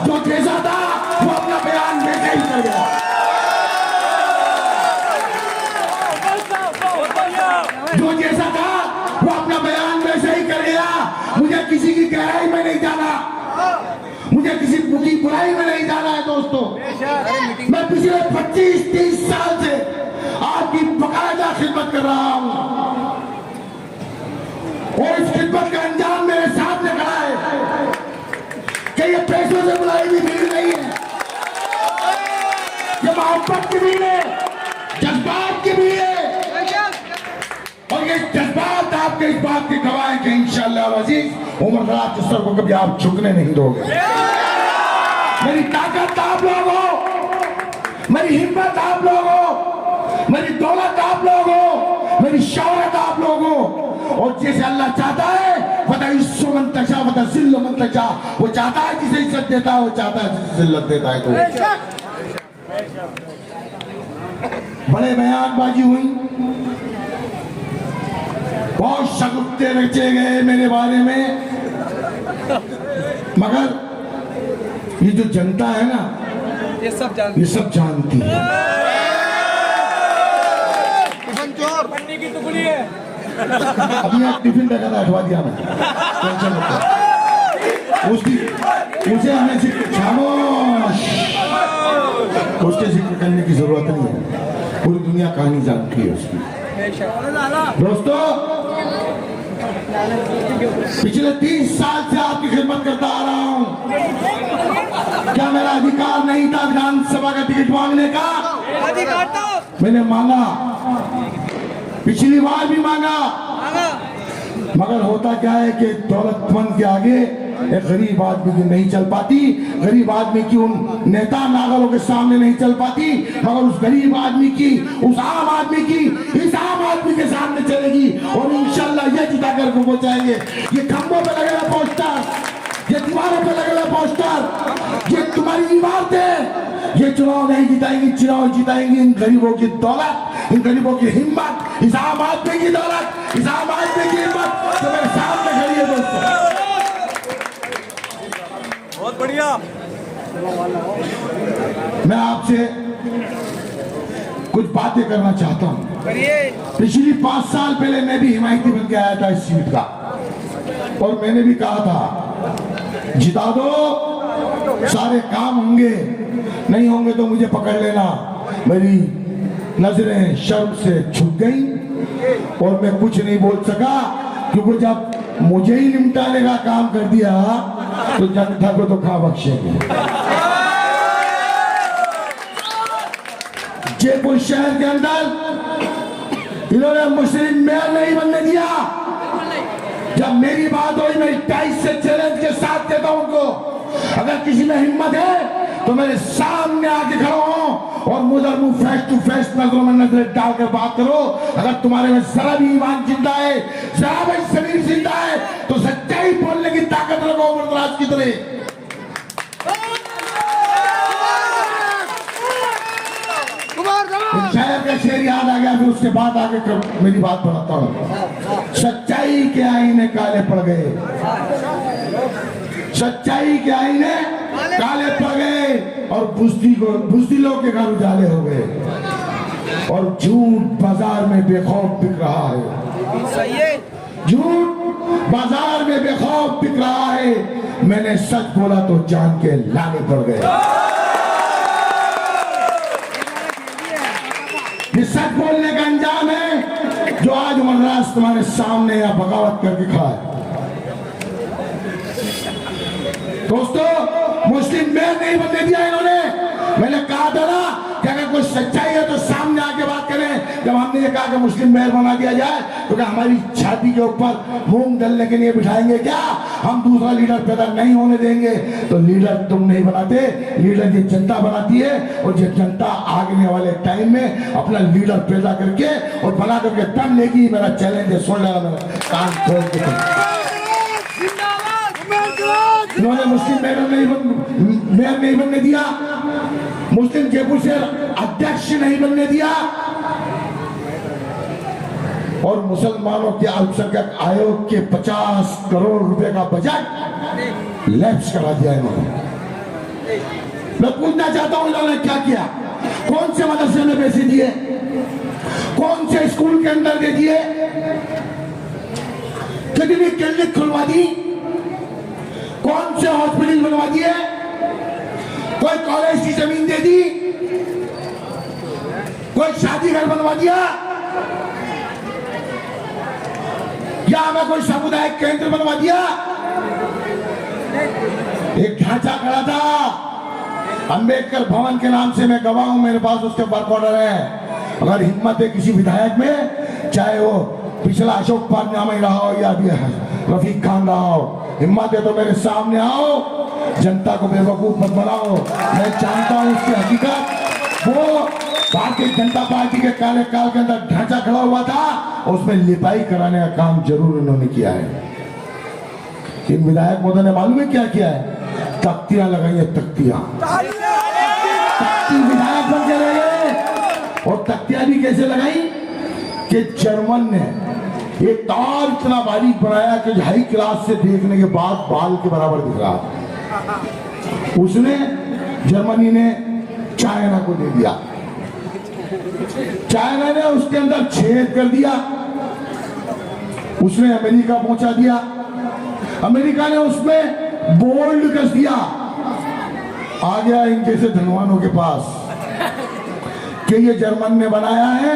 जो जैसा था वो अपना बयान वैसे ही कर गया। जो जैसा था वो अपना बयान वैसे ही कर गया। मुझे किसी की गहराई में नहीं जाना, मुझे किसी की बुराई में नहीं जाना है दोस्तों। मैं पिछले 25-30 साल से आपकी बकायदा खिदमत कर रहा हूं और इस खिदमत का अंजाम मेरे सामने खड़ा है कि ये पैसों से बुलाई हुई भीड़ नहीं है, ये मोहब्बत की भीड़ है, जज्बात की भीड़ है। और ये जज्बात आपके इस बात की गवाह है कि इंशाअल्लाह अजीज उमर दराज के सर को कभी आप झुकने नहीं दोगे। मेरी ताकत आप लोग हो, मेरी हिम्मत आप लोग हो, मेरी दौलत आप लोग हो, मेरी शौहरत आप लोग हो। और जैसे अल्लाह चाहता है वता इस्सो मन तशा वता जिल्लो मन तशा, वो चाहता है जिसे इज्जत देता है, वो चाहता है जिसे जिल्लत देता है। तो बड़े बयानबाजी हुई, बहुत शगुफ्ते रचे गए मेरे बारे में, मगर ये जो जनता है ना ये सब जानती है। पन्नी की टुकड़ी है। अभी आप टिफिन रखा था, हटवा दिया मैं, टेंशन मत करो। उसे हमें जिक्र खामोश, उसके जिक्र करने की जरूरत नहीं है, पूरी दुनिया कहानी जानती है उसकी। दोस्तों पिछले 30 साल से आपकी खिदमत करता आ रहा हूं। क्या मेरा अधिकार नहीं था विधानसभा का टिकट मांगने का? अधिकार था, मैंने मांगा, पिछली बार भी मांगा, मगर होता क्या है कि दौलतमंद के आगे एक गरीब आदमी की नहीं चल पाती, गरीब आदमी की उन नेता नागलों के सामने नहीं चल पाती, मगर उस गरीब आदमी की, उस आम आदमी की इस आम आदमी के सामने चलेगी और इंशाल्लाह ये जिता कर को पहुंचाएंगे। ये खंभों पे लगेगा पोस्टर, ये दीवारों पे लगेगा पोस्टर, ये तुम्हारी इमारतें, ये चुनाव नहीं जिताएंगी, चुनाव जिताएंगी इन गरीबों की दौलत, इन गरीबों की हिम्मत, इस आम आदमी की दौलत, इस आम आदमी की हिम्मत जो मेरे सामने खड़ी है दोस्तों। बहुत बढ़िया। मैं आपसे कुछ बातें करना चाहता हूं। पिछली 5 साल पहले मैं भी हिमायती बन के आया था इस सीट का और मैंने भी कहा था जिता दो, सारे काम होंगे, नहीं होंगे तो मुझे पकड़ लेना। मेरी नजरें शर्म से झुक गई और मैं कुछ नहीं बोल सका, क्योंकि जब मुझे ही निपटाने का काम कर दिया तो जनता को तो खा बख्शेंगे। जयपुर शहर के अंदर इन्होंने मुस्लिम मेयर नहीं बनने दिया। जब मेरी बात हुई मैं 22 से चैलेंज के साथ कहता हूं उनको, अगर किसी में हिम्मत है तो मेरे सामने आके खड़ो हो और मुझे मुंह फेस टू फेस नजरों में नजर डालकर बात करो। अगर तुम्हारे में जरा भी ईमान जिंदा है, जरा भी शरीर जिंदा है तो सच्चाई बोलने की ताकत रखो उमर दराज की तरह। शायर का शेर याद आ गया, फिर उसके बाद आगे मेरी बात बढ़ाता हूं। सच्चाई के आईने काले पड़ गए, सच्चाई के आईने काले पड़ गए और बुज़दिलों के घर उजाले हो गए और झूठ बाजार में बेखौफ बिक रहा है, झूठ बाजार में बेखौफ बिक रहा है। मैंने सच बोला तो जान के लाने पड़ गए। ये सच बोलने का अंजाम है जो आज उमर दराज तुम्हारे सामने या बगावत करके खड़ा है। दोस्तों मुस्लिम मेयर नहीं बनने दिया इन्होंने। मैंने कहा था ना कि अगर कोई सच्चाई है तो सामने आके बात करें। जब हमने ये कहा कि मुस्लिम मेयर बना दिया जाए तो क्या हमारी छाती के ऊपर मूंग डलने के लिए बिठाएंगे क्या? हम दूसरा लीडर पैदा नहीं होने देंगे। तो लीडर तुम नहीं बनाते, लीडर ये जनता बनाती है और ये जनता आगे वाले टाइम में अपना लीडर पैदा करके और बना करके तब लेगी। मेरा चैलेंज है, सुन लेना मेरा कान खोल के। इन्होंने मुस्लिम मेयर नहीं बनने दिया, मुस्लिम जयपुर शहर अध्यक्ष नहीं बनने दिया और मुसलमानों के अल्पसंख्यक आयोग के 50 करोड़ रुपए का बजट लैप्स करा दिया इन्होंने। मैं पूछना चाहता हूं इन्होंने क्या किया? कौन से मदरसे में पैसे दिए? कौन से स्कूल के अंदर दे दिए? कितनी क्लिनिक खुलवा दी? कौन से हॉस्पिटल बनवा दिए? कोई कॉलेज की जमीन दे दी? कोई शादी घर बनवा दिया? या हमें कोई सामुदायिक केंद्र बनवा दिया? एक ढांचा खड़ा था अंबेडकर भवन के नाम से, मैं गवाह हूं, मेरे पास उसके वर्क ऑर्डर है। अगर हिम्मत है किसी विधायक में, चाहे वो पिछला अशोक पारनामा रहा हो या अभी रफीक खान रहा हो, हिम्मत है तो मेरे सामने आओ, जनता को बेवकूफ मत बनाओ। मैं जानता हूं उसकी हकीकत। वो भारतीय जनता पार्टी के काले काल के अंदर ढांचा खड़ा हुआ था, उसमें लिपाई कराने का काम जरूर उन्होंने किया है। इन विधायक महोदय ने मालूम है क्या किया है? तख्तियां लगाई है, तख्तियां। तख्ती विधायक बन के रह गए। और तख्तियां भी कैसे लगाई कि जर्मन ने एक तार इतना बारीक बनाया कि हाई क्लास से देखने के बाद बाल के बराबर दिख रहा। उसने जर्मनी ने चाइना को दे दिया। चाइना ने उसके अंदर छेद कर दिया, उसने अमेरिका पहुंचा दिया। अमेरिका ने उसमें बोल्ड कस दिया। आ गया इन जैसे धनवानों के पास कि ये जर्मन ने बनाया है,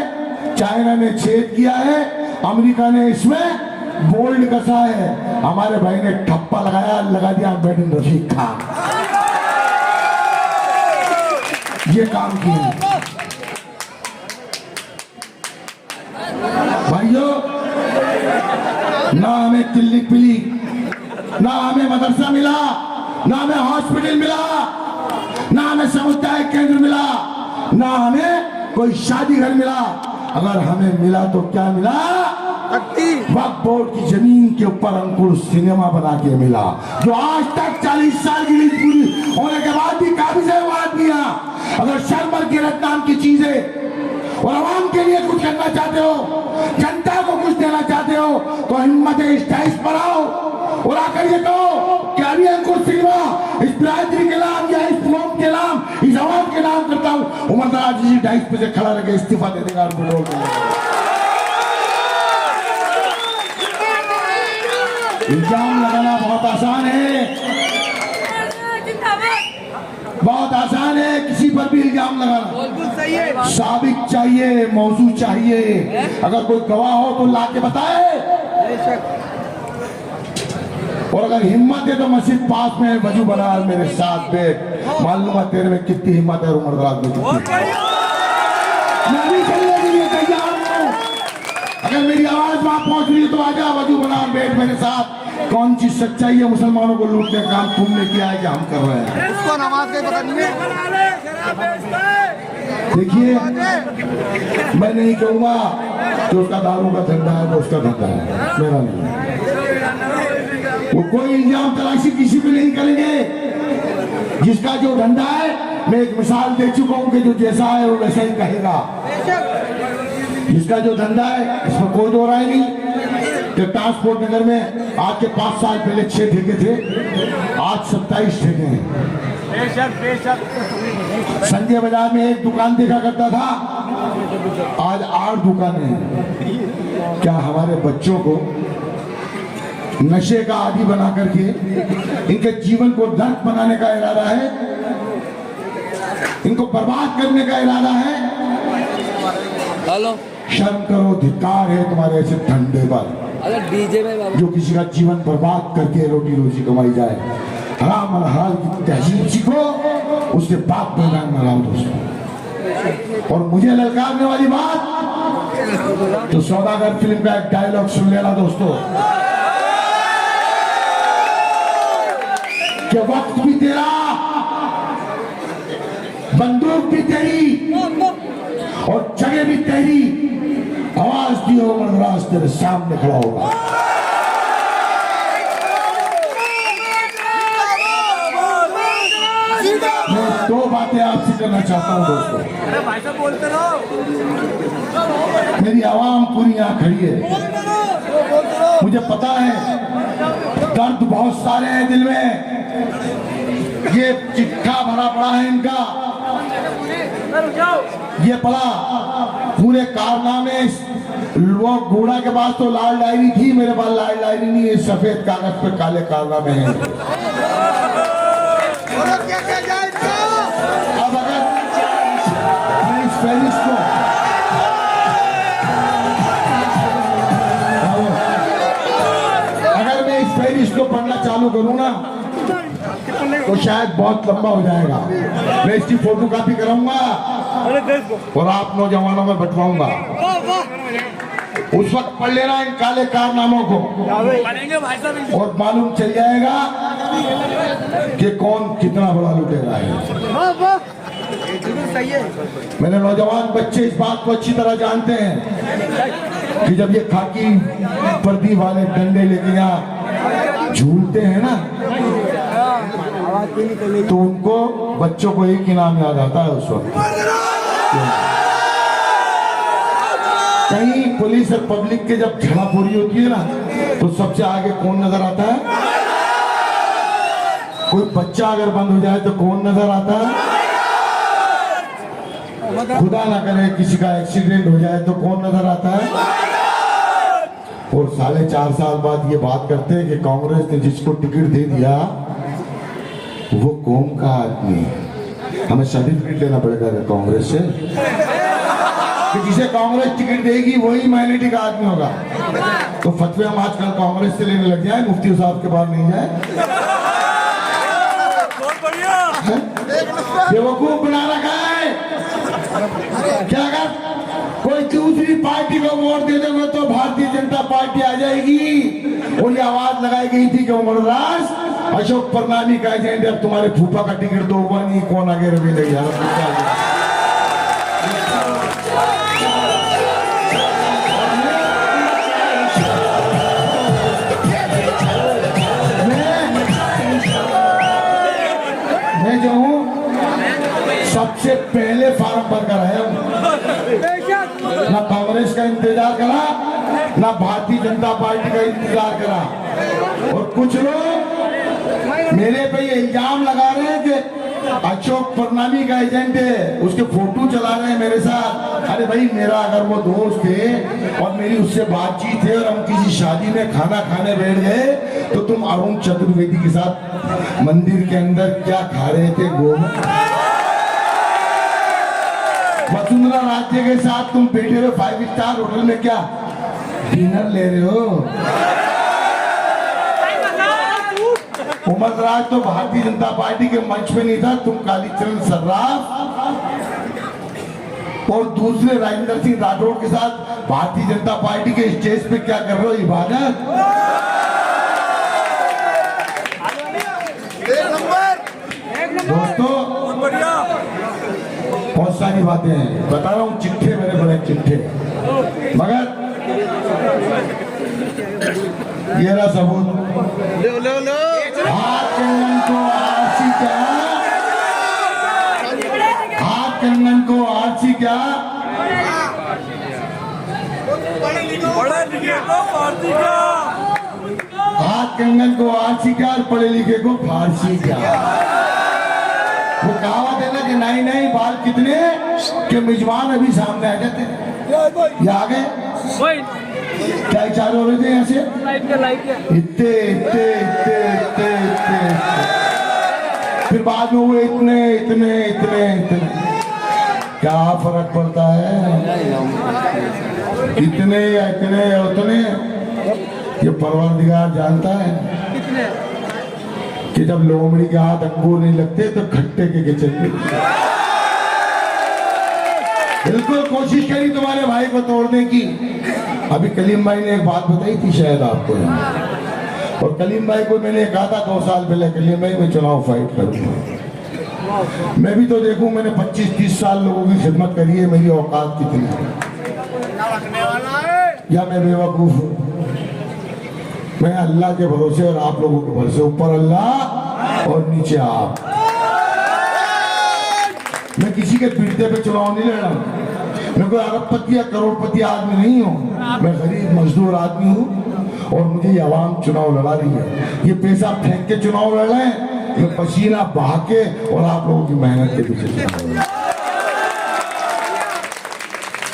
चाइना ने छेद किया है, अमेरिका ने इसमें बोल्ड कसा है। हमारे भाई ने ठप्पा लगाया, लगा दिया मेड इन रफीक खान। ये काम किया भाइयों। ना हमें क्लिनिक मिली, ना हमें मदरसा मिला, ना हमें हॉस्पिटल मिला, ना हमें सामुदायिक केंद्र मिला, ना हमें कोई शादी घर मिला। अगर हमें मिला तो क्या मिला? वक्फ बोर्ड की जमीन के ऊपर अंकुर सिनेमा बना के मिला, जो आज तक 40 साल की लीज पूरी होने के बाद भी काबिज है वो आदमियां। अगर शर्म और गिरफ्त नाम की चीजें और आवाम के लिए कुछ करना चाहते हो, जनता को कुछ देना चाहते हो, तो हिम्मत इस टाइस पर आओ और आकर ये कहो कि अभी अंकुर सिनेमा इस बिरादरी के नाम या इस कौम के नाम, इस आवाम के नाम करता हूं। उमर दराज जी डाइस पे से खड़ा रह इस्तीफा दे देगा। इल्जाम लगाना बहुत आसान है, बहुत आसान है किसी पर भी इल्जाम लगाना। साबित चाहिए, मौजू चाहिए। अगर कोई गवाह हो तो ला के बताए, और अगर हिम्मत है तो मस्जिद पास में वजू बना मेरे साथ बैठ, मालूम है तेरे में कितनी हिम्मत है। उमर दराज में मैं भी चलने के लिए तैयार हूं। अगर मेरी आवाज वहां पहुंच रही है तो आजा, वजू बना बैठ मेरे साथ। कौन चीज सच्चाई है? मुसलमानों को लूटने का काम तुमने किया है कि हम कर रहे हैं? उसको नमाज के पता नहीं है। देखिए, मैं नहीं कहूंगा कि उसका दारू का धंधा है तो उसका धंधा है, मेरा नहीं। वो कोई इल्जाम तलाशी किसी पे नहीं करेंगे। जिसका जो धंधा है, मैं एक मिसाल दे चुका हूं कि जो जैसा है वो वैसा ही कहेगा। जिसका जो धंधा है, इसमें कोई दो राय नहीं। कि ट्रांसपोर्ट नगर में आज के 5 साल पहले 6 ठेके थे, आज 27 ठेके हैं। संजय बाजार में एक दुकान देखा करता था, आज 8 दुकानें हैं। क्या हमारे बच्चों को नशे का आदी बना करके इनके जीवन को नर्क बनाने का इरादा है? इनको बर्बाद करने का इरादा है? हेलो, शर्म करो, धिक्कार है तुम्हारे ऐसे धंधे पर जो किसी का जीवन बर्बाद करके रोटी रोजी कमाई जाए। हराम और हलाल की तहजीब सीखो, उसके बाप मैदान में लाओ दोस्तों। और मुझे ललकारने वाली बात तो सौदागर फिल्म का एक डायलॉग सुन लेना दोस्तों, कि वक्त भी तेरा, बंदूक भी तेरी और जगह भी तेरी, आवाज दियो उमर दराज तेरे सामने खड़ा होगा। मैं 2 बातें आपसे करना चाहता हूं दोस्तों। मेरी आवाम पूरी यहां खड़ी है, मुझे पता है दर्द बहुत सारे हैं दिल में। ये चिट्ठा भरा पड़ा है इनका, ये पड़ा पूरे कारनामे। वो घोड़ा के पास तो लाल डायरी थी, मेरे पास लाल डायरी नहीं है, सफेद कागज पे काले कारनामे हैं। बोलो क्या क्या जाए इनको। अब अगर मैं इस फहरिस्त को इसको पढ़ना चालू करूं ना तो शायद बहुत लंबा हो जाएगा। मैं इसकी फोटो कॉपी कराऊंगा और आप नौजवानों में बंटवाऊंगा। उस वक्त पढ़ लेना इन काले कारनामों को और मालूम चल जाएगा कि कौन कितना बड़ा लुटेरा है। मेरे नौजवान बच्चे इस बात को अच्छी तरह जानते हैं कि जब ये खाकी वर्दी वाले डंडे लेके यहाँ झूलते हैं ना तो उनको बच्चों को एक ही नाम याद आता है उस वक्त। कहीं पुलिस और पब्लिक के जब झड़ाफोड़ी होती है ना तो सबसे आगे कौन नजर आता है? कोई बच्चा अगर बंद हो जाए तो कौन नजर आता है? खुदा ना करे किसी का एक्सीडेंट हो जाए तो कौन नजर आता है? और 4.5 साल बाद ये बात करते हैं कि कांग्रेस ने जिसको टिकट दे दिया वो कौम का आदमी है। हमें सर्टिफिकेट लेना पड़ेगा कांग्रेस से कि जिसे कांग्रेस टिकट देगी वही माइनॉरिटी का आदमी होगा। तो फतवे हम आजकल कांग्रेस से लेने लग जाए, मुफ्ती साहब के पास नहीं जाए। बेवकूफ बना रखा है। क्या अगर कोई दूसरी पार्टी को वोट दे देंगे तो भारतीय जनता पार्टी आ जाएगी। और ये आवाज लगाई गई थी कि उमरदास अशोक परनामी का एजेंट, अब तुम्हारे फूफा का टिकट तो हुआ नहीं, कौन आगे रवि नहीं यार। मैं जो हूँ सबसे पहले फार्म भर कर आया हूँ। ना कांग्रेस का इंतजार करा ना भारतीय जनता पार्टी का इंतजार करा। और कुछ लोग मेरे पे ये इल्जाम लगा रहे हैं कि अशोक परनामी का एजेंट है, उसके फोटो चला रहे हैं मेरे साथ। अरे भाई मेरा अगर वो दोस्त है और मेरी उससे बातचीत है और हम किसी शादी में खाना खाने बैठ गए तो तुम अरुण चतुर्वेदी के साथ मंदिर के अंदर क्या खा रहे थे? वसुंधरा राजे के साथ तुम बैठे हो 5 स्टार होटल में क्या डिनर ले रहे हो? उमरदराज तो भारतीय जनता पार्टी के मंच में नहीं था, तुम कालीचरण सर्राफ और दूसरे राजेंद्र सिंह राठौड़ के साथ भारतीय जनता पार्टी के स्टेज पे क्या कर रहे हो? इबादत। दोस्तों बहुत सारी बातें हैं, बता रहा हूँ, चिट्ठे मेरे बड़े चिट्ठे, मगर ये रहा सबूत। हाथ कंगन को आरसी क्या, हाथ कंगन को आरसी क्या, हाथ कंगन को आरसी क्या और पढ़े लिखे को फारसी क्या। वो कहावत है ना कि नहीं नहीं बाल कितने के मेजबान अभी सामने आ जाते हैं। ये आ गए क्या इशारे हो रहे थे यहाँ से? इतने इतने इतने इतने इतने, फिर बाद में वो इतने इतने इतने इतने, क्या फर्क पड़ता है? इतने या इतने या उतने, ये परवरदिगार जानता है कि जब लोमड़ी के हाथ अंगूर नहीं लगते तो खट्टे के चलते। बिल्कुल कोशिश करी तुम्हारे भाई को तोड़ने की। अभी कलीम भाई ने एक बात बताई थी शायद आपको, और कलीम भाई को मैंने कहा था 2 साल पहले, कलीम भाई मैं चुनाव फाइट करूंगा। मैं भी तो देखूं, मैंने 25-30 साल लोगों की खिदमत करी है, मेरी औकात कितनी है या मैं बेवकूफ हूं? मैं अल्लाह के भरोसे और आप लोगों के भरोसे, ऊपर अल्लाह और नीचे आप। मैं किसी के पीड़ते पे चुनाव नहीं लड़ रहा हूं। मैं कोई अरबपति या करोड़पति आदमी नहीं हूं, मैं गरीब मजदूर आदमी हूं और मुझे ये आवाम चुनाव लड़ा रही है। ये पैसा फेंक के चुनाव लड़ रहे हैं, मैं पसीना बहा के और आप लोगों की मेहनत के पीछे चुनाव लड़ रहा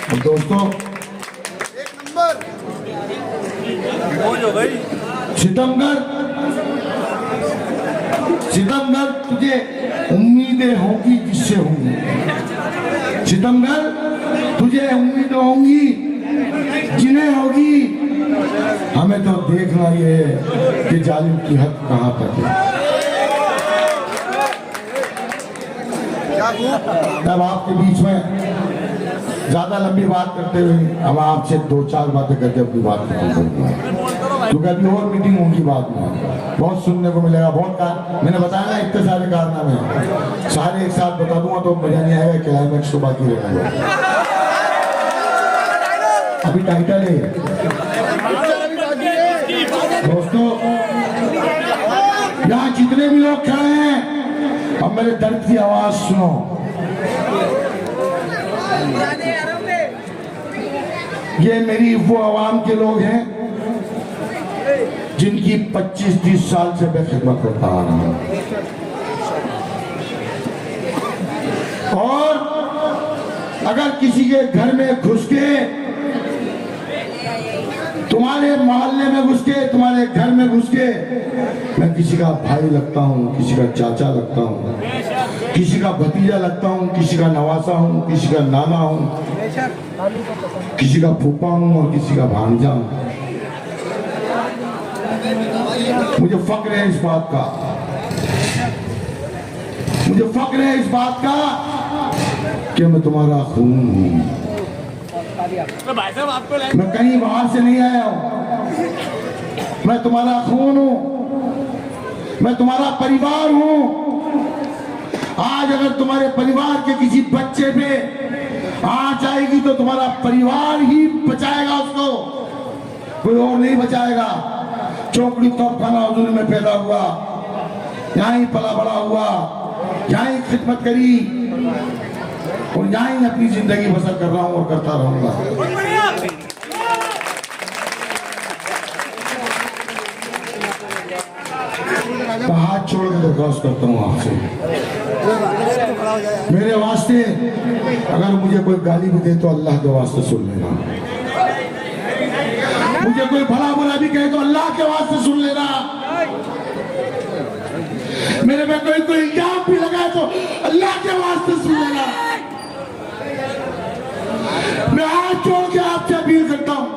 हूं। दोस्तों सितमगर सितमगर तुझे उम्मीदें होंगी किससे होंगी? सितमगर तुझे उम्मीदें होंगी जिन्हें होगी। हमें तो देखना ये है कि जालिम की हद कहां तक है। अब आपके बीच में ज्यादा लंबी बात करते हुए हम आपसे 2-4 बातें करके अपनी बात खत्म करूंगा, क्योंकि अभी और मीटिंग होंगी बाद में, बहुत सुनने को मिलेगा। बहुत मैंने बताया ना इतने सारे कारनामे सारे एक साथ बता दूंगा तो मजा नहीं आएगा, क्लाइमैक्स तो बाकी रहेगा। अभी टाइटल है दोस्तों, यहाँ जितने भी लोग खड़े हैं अब मेरे दर्द की आवाज सुनो। ये मेरी वो आवाम के लोग हैं जिनकी 25-30 साल से मैं खिदमत करता आ रहा हूं, और अगर किसी के घर में घुस के, तुम्हारे मोहल्ले में घुस के, तुम्हारे घर में घुस के, मैं किसी का भाई लगता हूँ, किसी का चाचा लगता हूँ, किसी का भतीजा लगता हूँ, किसी का नवासा हूँ, किसी का नाना हूँ, किसी का फूफा हूँ और किसी का भांजा हूँ। मुझे फक्र है इस बात का, मुझे फक्र है इस बात का कि मैं तुम्हारा खून हूँ। मैं कहीं बाहर से नहीं आया हूं, मैं तुम्हारा खून हूं, मैं तुम्हारा परिवार हूं। आज अगर तुम्हारे परिवार के किसी बच्चे पे आंच आएगी तो तुम्हारा परिवार ही बचाएगा उसको, कोई और नहीं बचाएगा। चौकड़ी तोपखाना हुजूर में पैदा हुआ, यहाँ ही पला बड़ा हुआ, यहाँ ही खिदमत करी और यहाँ ही अपनी जिंदगी बसर कर रहा हूँ और करता रहूंगा। तो हाथ छोड़ के दरख्वास्त करता हूँ आपसे, मेरे वास्ते अगर मुझे कोई गाली भी दे तो अल्लाह के वास्ते सुन लेना, मुझे कोई भला बुरा भी कहे तो अल्लाह के वास्ते सुन लेना, मेरे में कोई इल्जाम भी लगाए तो अल्लाह के वास्ते सुन लेना। मैं हाथ जोड़ के आपसे अपील करता हूँ,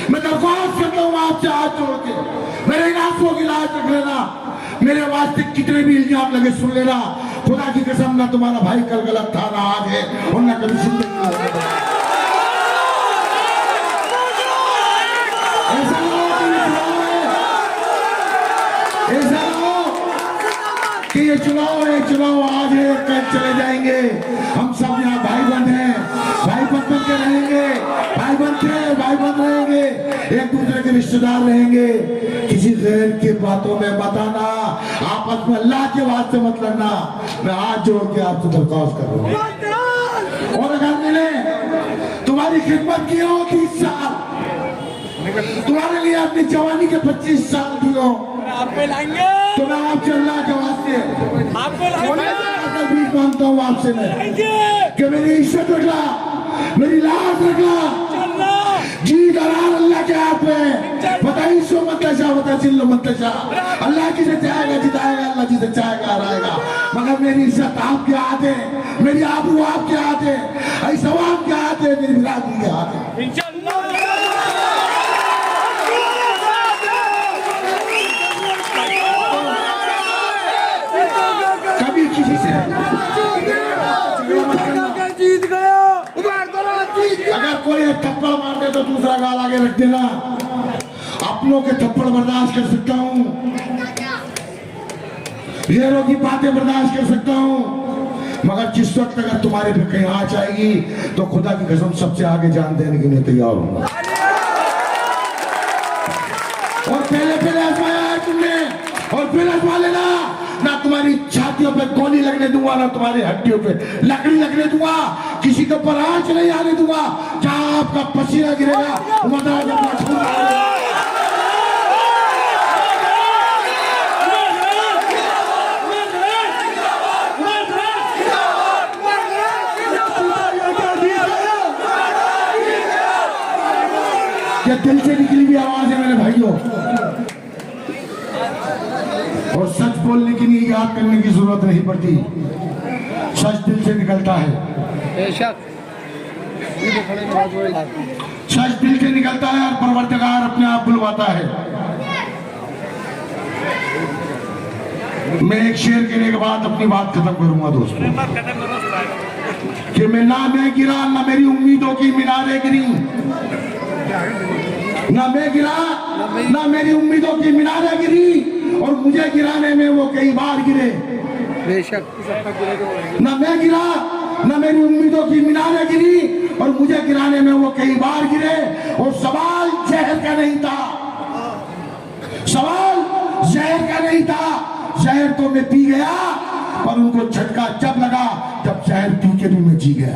मैं दरख्वास्त करता हूँ आपसे हाथ जोड़ के, मेरे इन आंसुओं की लाज रख लेना, मेरे वास्ते कितने भी इल्जाम लगे सुन लेना। खुदा की कसम ना तुम्हारा भाई कल गलत था, ना आज है और ना कभी जिंदगी में होगा। ऐसा ना हो कि ये चुनाव है, चुनाव आज है कल चले जाएंगे। हम सब यहाँ भाई बंद हैं, भाई बंद बन के रहेंगे, भाई बंद थे भाई बंद रहेंगे, एक दूसरे के रिश्तेदार रहेंगे। किसी गैर की बातों में मत आना, आपस में अल्लाह के वास्ते मत लड़ना। मैं हाथ जोड़ के आपसे दरख्वास्त कर रहा हूँ, और अगर मैंने तुम्हारी खिदमत की हो 30 साल, तुम्हारे लिए अपनी जवानी के 25 साल दिए हो, तो मैं आपसे अल्लाह के वास्ते बीच मांगता हूँ आपसे मैं कि मेरी इज्जत रखना, मेरी लाज रखना, जी दरार अल्लाह के हाथ में। बताइए सो मत लजा, बता चिल्लो मत लजा, अल्लाह जिसे चाहेगा जिताएगा, अल्लाह जिसे चाहेगा हराएगा, मगर मेरी इज्जत आपके हाथ है, मेरी आबरू आपके हाथ है, ऐसा आपके हाथ है, मेरी बिरादरी के हाथ है। कभी किसी से जीत गया, अगर कोई एक थप्पड़ मार दे तो दूसरा गाल आगे रख देना। अपनों के थप्पड़ बर्दाश्त कर सकता हूँ, गैरों की बातें बर्दाश्त कर सकता हूँ, मगर जिस वक्त अगर तुम्हारे पे कहीं आँच आएगी तो खुदा की कसम सबसे आगे जान देने के लिए तैयार हूँ। और पहले आजमाया है तुमने, और फिर आजमा लेना। ना तुम्हारी छातियों पे गोली लगने दूंगा, ना तुम्हारी हड्डियों पे लकड़ी लगने दूंगा, किसी के ऊपर आंच नहीं आने दूंगा। जहां आपका पसीना गिरेगा ये दिल से निकली हुई आवाज है मेरे भाइयों। और सच बोलने के लिए याद करने की जरूरत नहीं पड़ती, सच दिल से निकलता है, सच दिल से निकलता है और परवरदिगार अपने आप बुलवाता है। मैं एक शेर कहने के बाद अपनी बात खत्म करूंगा दोस्तों, कि मैं गिरा ना मेरी उम्मीदों की मीनारें गिरी, ना मैं गिरा ना मेरी उम्मीदों की मीनारें गिरी, और मुझे गिराने में वो कई बार गिरे। ना मैं गिरा ना मेरी उम्मीदों की मीनारें गिरी, और मुझे गिराने में वो कई बार गिरे। और सवाल जहर का नहीं था, सवाल जहर का नहीं था, जहर तो मैं पी गया, पर उनको झटका जब लगा जब जहर पी के भी मैं जी गया।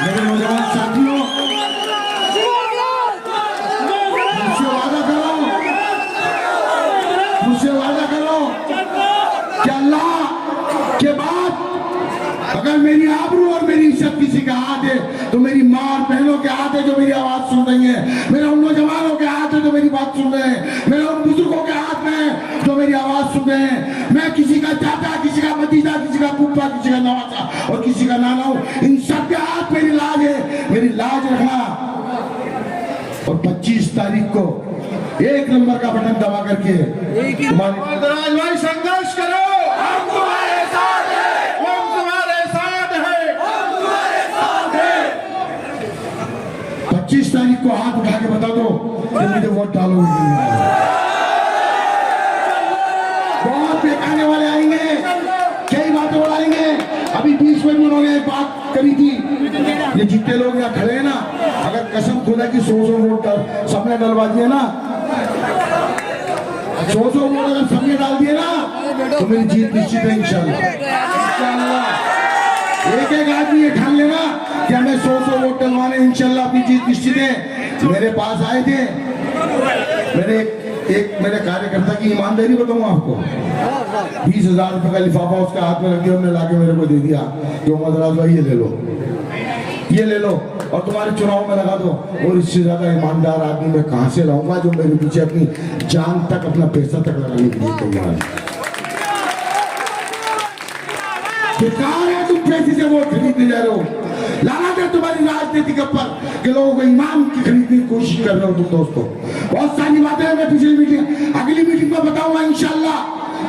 मेरे नौजवान साथियों, मुझसे वादा करो कि अल्लाह के बाद अगर मेरी आबरू और मेरी इज्जत किसी का हाथ है तो मेरी माँ और बहनों के हाथ है जो मेरी आवाज सुन रही है, मेरे उन नौजवानों के हाथ है जो मेरी बात सुन रहे हैं, मेरे उन बुजुर्गों के हाथ में जो मेरी आवाज सुन रहे हैं। मैं किसी का चाचा, किसी का भतीजा, किसी का फूफा, किसी का नवासा और किसी का नाना हूं, इन सबके हाथ मेरी लाज है, मेरी लाज रखना। और 25 तारीख को 1 नंबर का बटन दबा करके दराज भाई संघर्ष करो, हम तुम्हारे साथ हैं, हम तुम्हारे साथ हैं, हम तुम्हारे साथ हैं। 25 तारीख को हाथ उठा के बता दो कि मुझे वोट डालोगे। बहुत बेकाने वाले आएंगे, कई बातें उड़ाएंगे। अभी 20 मिनट में उन्होंने एक बात करी थी, ये जितने लोग यहाँ खड़े हैं ना, अगर कसम खुदा की 100 वोट सबने डलवा दिए ना, 100 वोट अगर सबने डाल दिए ना, तो मेरी जीत निश्चित है इंशाल्लाह। एक एक आदमी ये ठान लेना कि हमें 100 वोट डलवाने, इंशाल्लाह अपनी जीत निश्चित है। मेरे पास आए थे, मेरे कार्यकर्ता की ईमानदारी बताऊं आपको, 20,000 रुपए का लिफाफा उसके हाथ में रख दिया, हमने लाके मेरे को दे दिया कि मोहम्मद भाई ये ले लो, ये ले लो और तुम्हारे चुनाव में लगा दो। और इससे ज्यादा ईमानदार आदमी मैं कहां से लाऊंगा जो मेरे पीछे अपनी जान तक, अपना पैसा तक लगाने के लिए तैयार है। बेकार है तुम पैसे से वोट खरीदने जा रहे हो, लाना है तुम्हारी राजनीति के ऊपर कि लोगों को इमाम की खरीदने की कोशिश कर रहे हो तुम दोस्तों। बहुत सारी बातें मैं पिछली मीटिंग, अगली मीटिंग में बताऊंगा इंशाल्लाह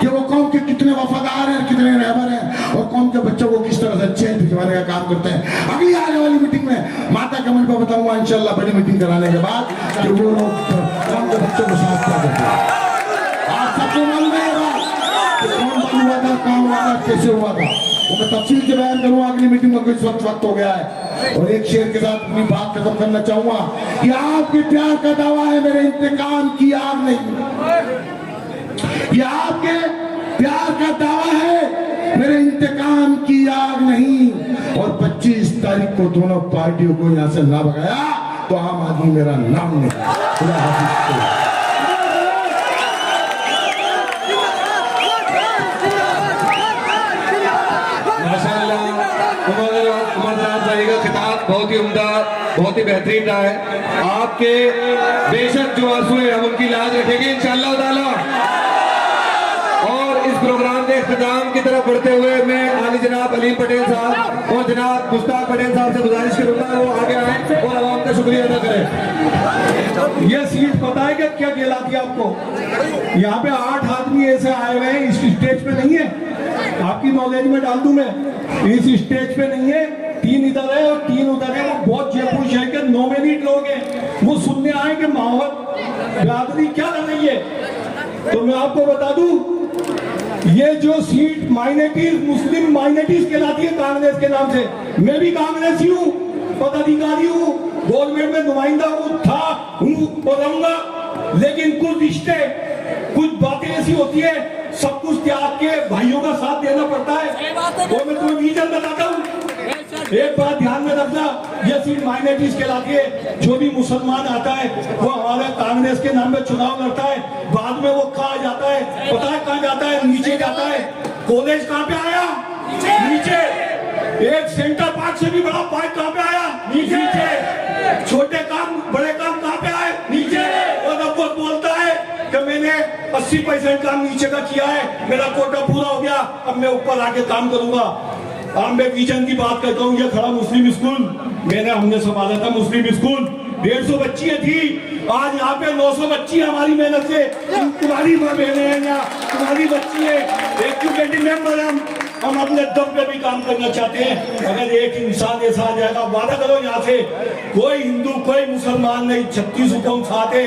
कि वो कौम के कितने वफादार हैं, कितने रहबर हैं, और कौम के बच्चों को किस तरह से चैन भिजवाने का काम करते हैं। अगली आने वाली मीटिंग में माता कमल को बताऊंगा इंशाल्लाह, बड़ी मीटिंग कराने के बाद कि वो लोग कौम के बच्चों को साथ क्या करते हैं। आज सबको मालूम है कि कौन बंद हुआ था, कहाँ हुआ था, कैसे हुआ था, वो मैं तफसील से बयान करूंगा अगली मीटिंग में। कुछ वक्त हो गया है और एक शेर के साथ अपनी बात खत्म करना चाहूंगा कि आपके प्यार का दावा है, मेरे इंतकाम की आग नहीं। ये आपके प्यार का दावा है, मेरे इंतकाम की आग नहीं। और 25 तारीख को दोनों पार्टियों को यहां से ना भगाया तो आम आदमी मेरा नाम नहीं। खुदा हाफिज़। उमरदराज भाई का खिताब बहुत ही उम्दा, बहुत ही बेहतरीन रहा है। आपके बेशक जो आंसू है हम उनकी लाज रखेंगे इंशाअल्लाह ताला। और इस प्रोग्राम के इख्तिताम की तरफ बढ़ते हुए मैं आली जनाब अलीम पटेल साहब और जनाब मुश्ताक पटेल साहब से गुजारिश करूंगा वो आगे आए और आवाम का शुक्रिया अदा करें। ये सीट पता है क्या कहलाती है आपको? यहाँ पे 8 आदमी ऐसे आए हुए हैं, इस स्टेज पे नहीं है, आपकी नॉलेज में डाल दूं मैं, इस स्टेज पे नहीं है, 3 इधर है और 3 उधर है। वो बहुत जयपुर शहर के नॉमिनेट लोग हैं, वो सुनने आए कि माहौल बिरादरी क्या कर रही है। तो मैं आपको बता दूं, ये जो सीट माइनॉरिटीज, मुस्लिम माइनॉरिटीज कहलाती है कांग्रेस के नाम से। मैं भी कांग्रेसी हूँ, पदाधिकारी हूँ, गवर्नमेंट में नुमाइंदा हूँ, था हूँ और रहूंगा। लेकिन कुछ रिश्ते, कुछ बातें ऐसी होती है, सब कुछ त्याग के भाइयों का साथ देना पड़ता है। और मैं तुम्हें रीजन बताता हूँ, एक बात ध्यान में रखना, ये सीट माइनॉरिटीज कहलाती है। जो भी मुसलमान आता है वो हमारे कांग्रेस के नाम पे चुनाव लड़ता है, बाद में वो कहाँ जाता है पता है? कहाँ जाता है? नीचे जाता है। कॉलेज कहाँ पे आया? नीचे। एक सेंटर पार्क से भी बड़ा पार्क कहाँ पे आया? नीचे। छोटे काम, बड़े काम कहाँ पे आए? नीचे। और कि मैंने 80% काम नीचे का किया है, मेरा कोटा पूरा हो गया, अब मैं ऊपर आके काम करूंगा। अब मैं विजन की बात करता हूँ, ये खड़ा मुस्लिम स्कूल, हमने संभाला था मुस्लिम स्कूल, 150 बच्चियां थी, आज यहाँ पे 900 बच्ची हमारी मेहनत से, तुम्हारी माँ बहने हैं या तुम्हारी बच्ची है, एक कमेटी मेंबर हम अपने दम पे भी काम करना चाहते हैं। अगर एक इंसान ऐसा आ जाएगा, वादा करो यहाँ से कोई हिंदू कोई मुसलमान नहीं, 36 हुक्म खाते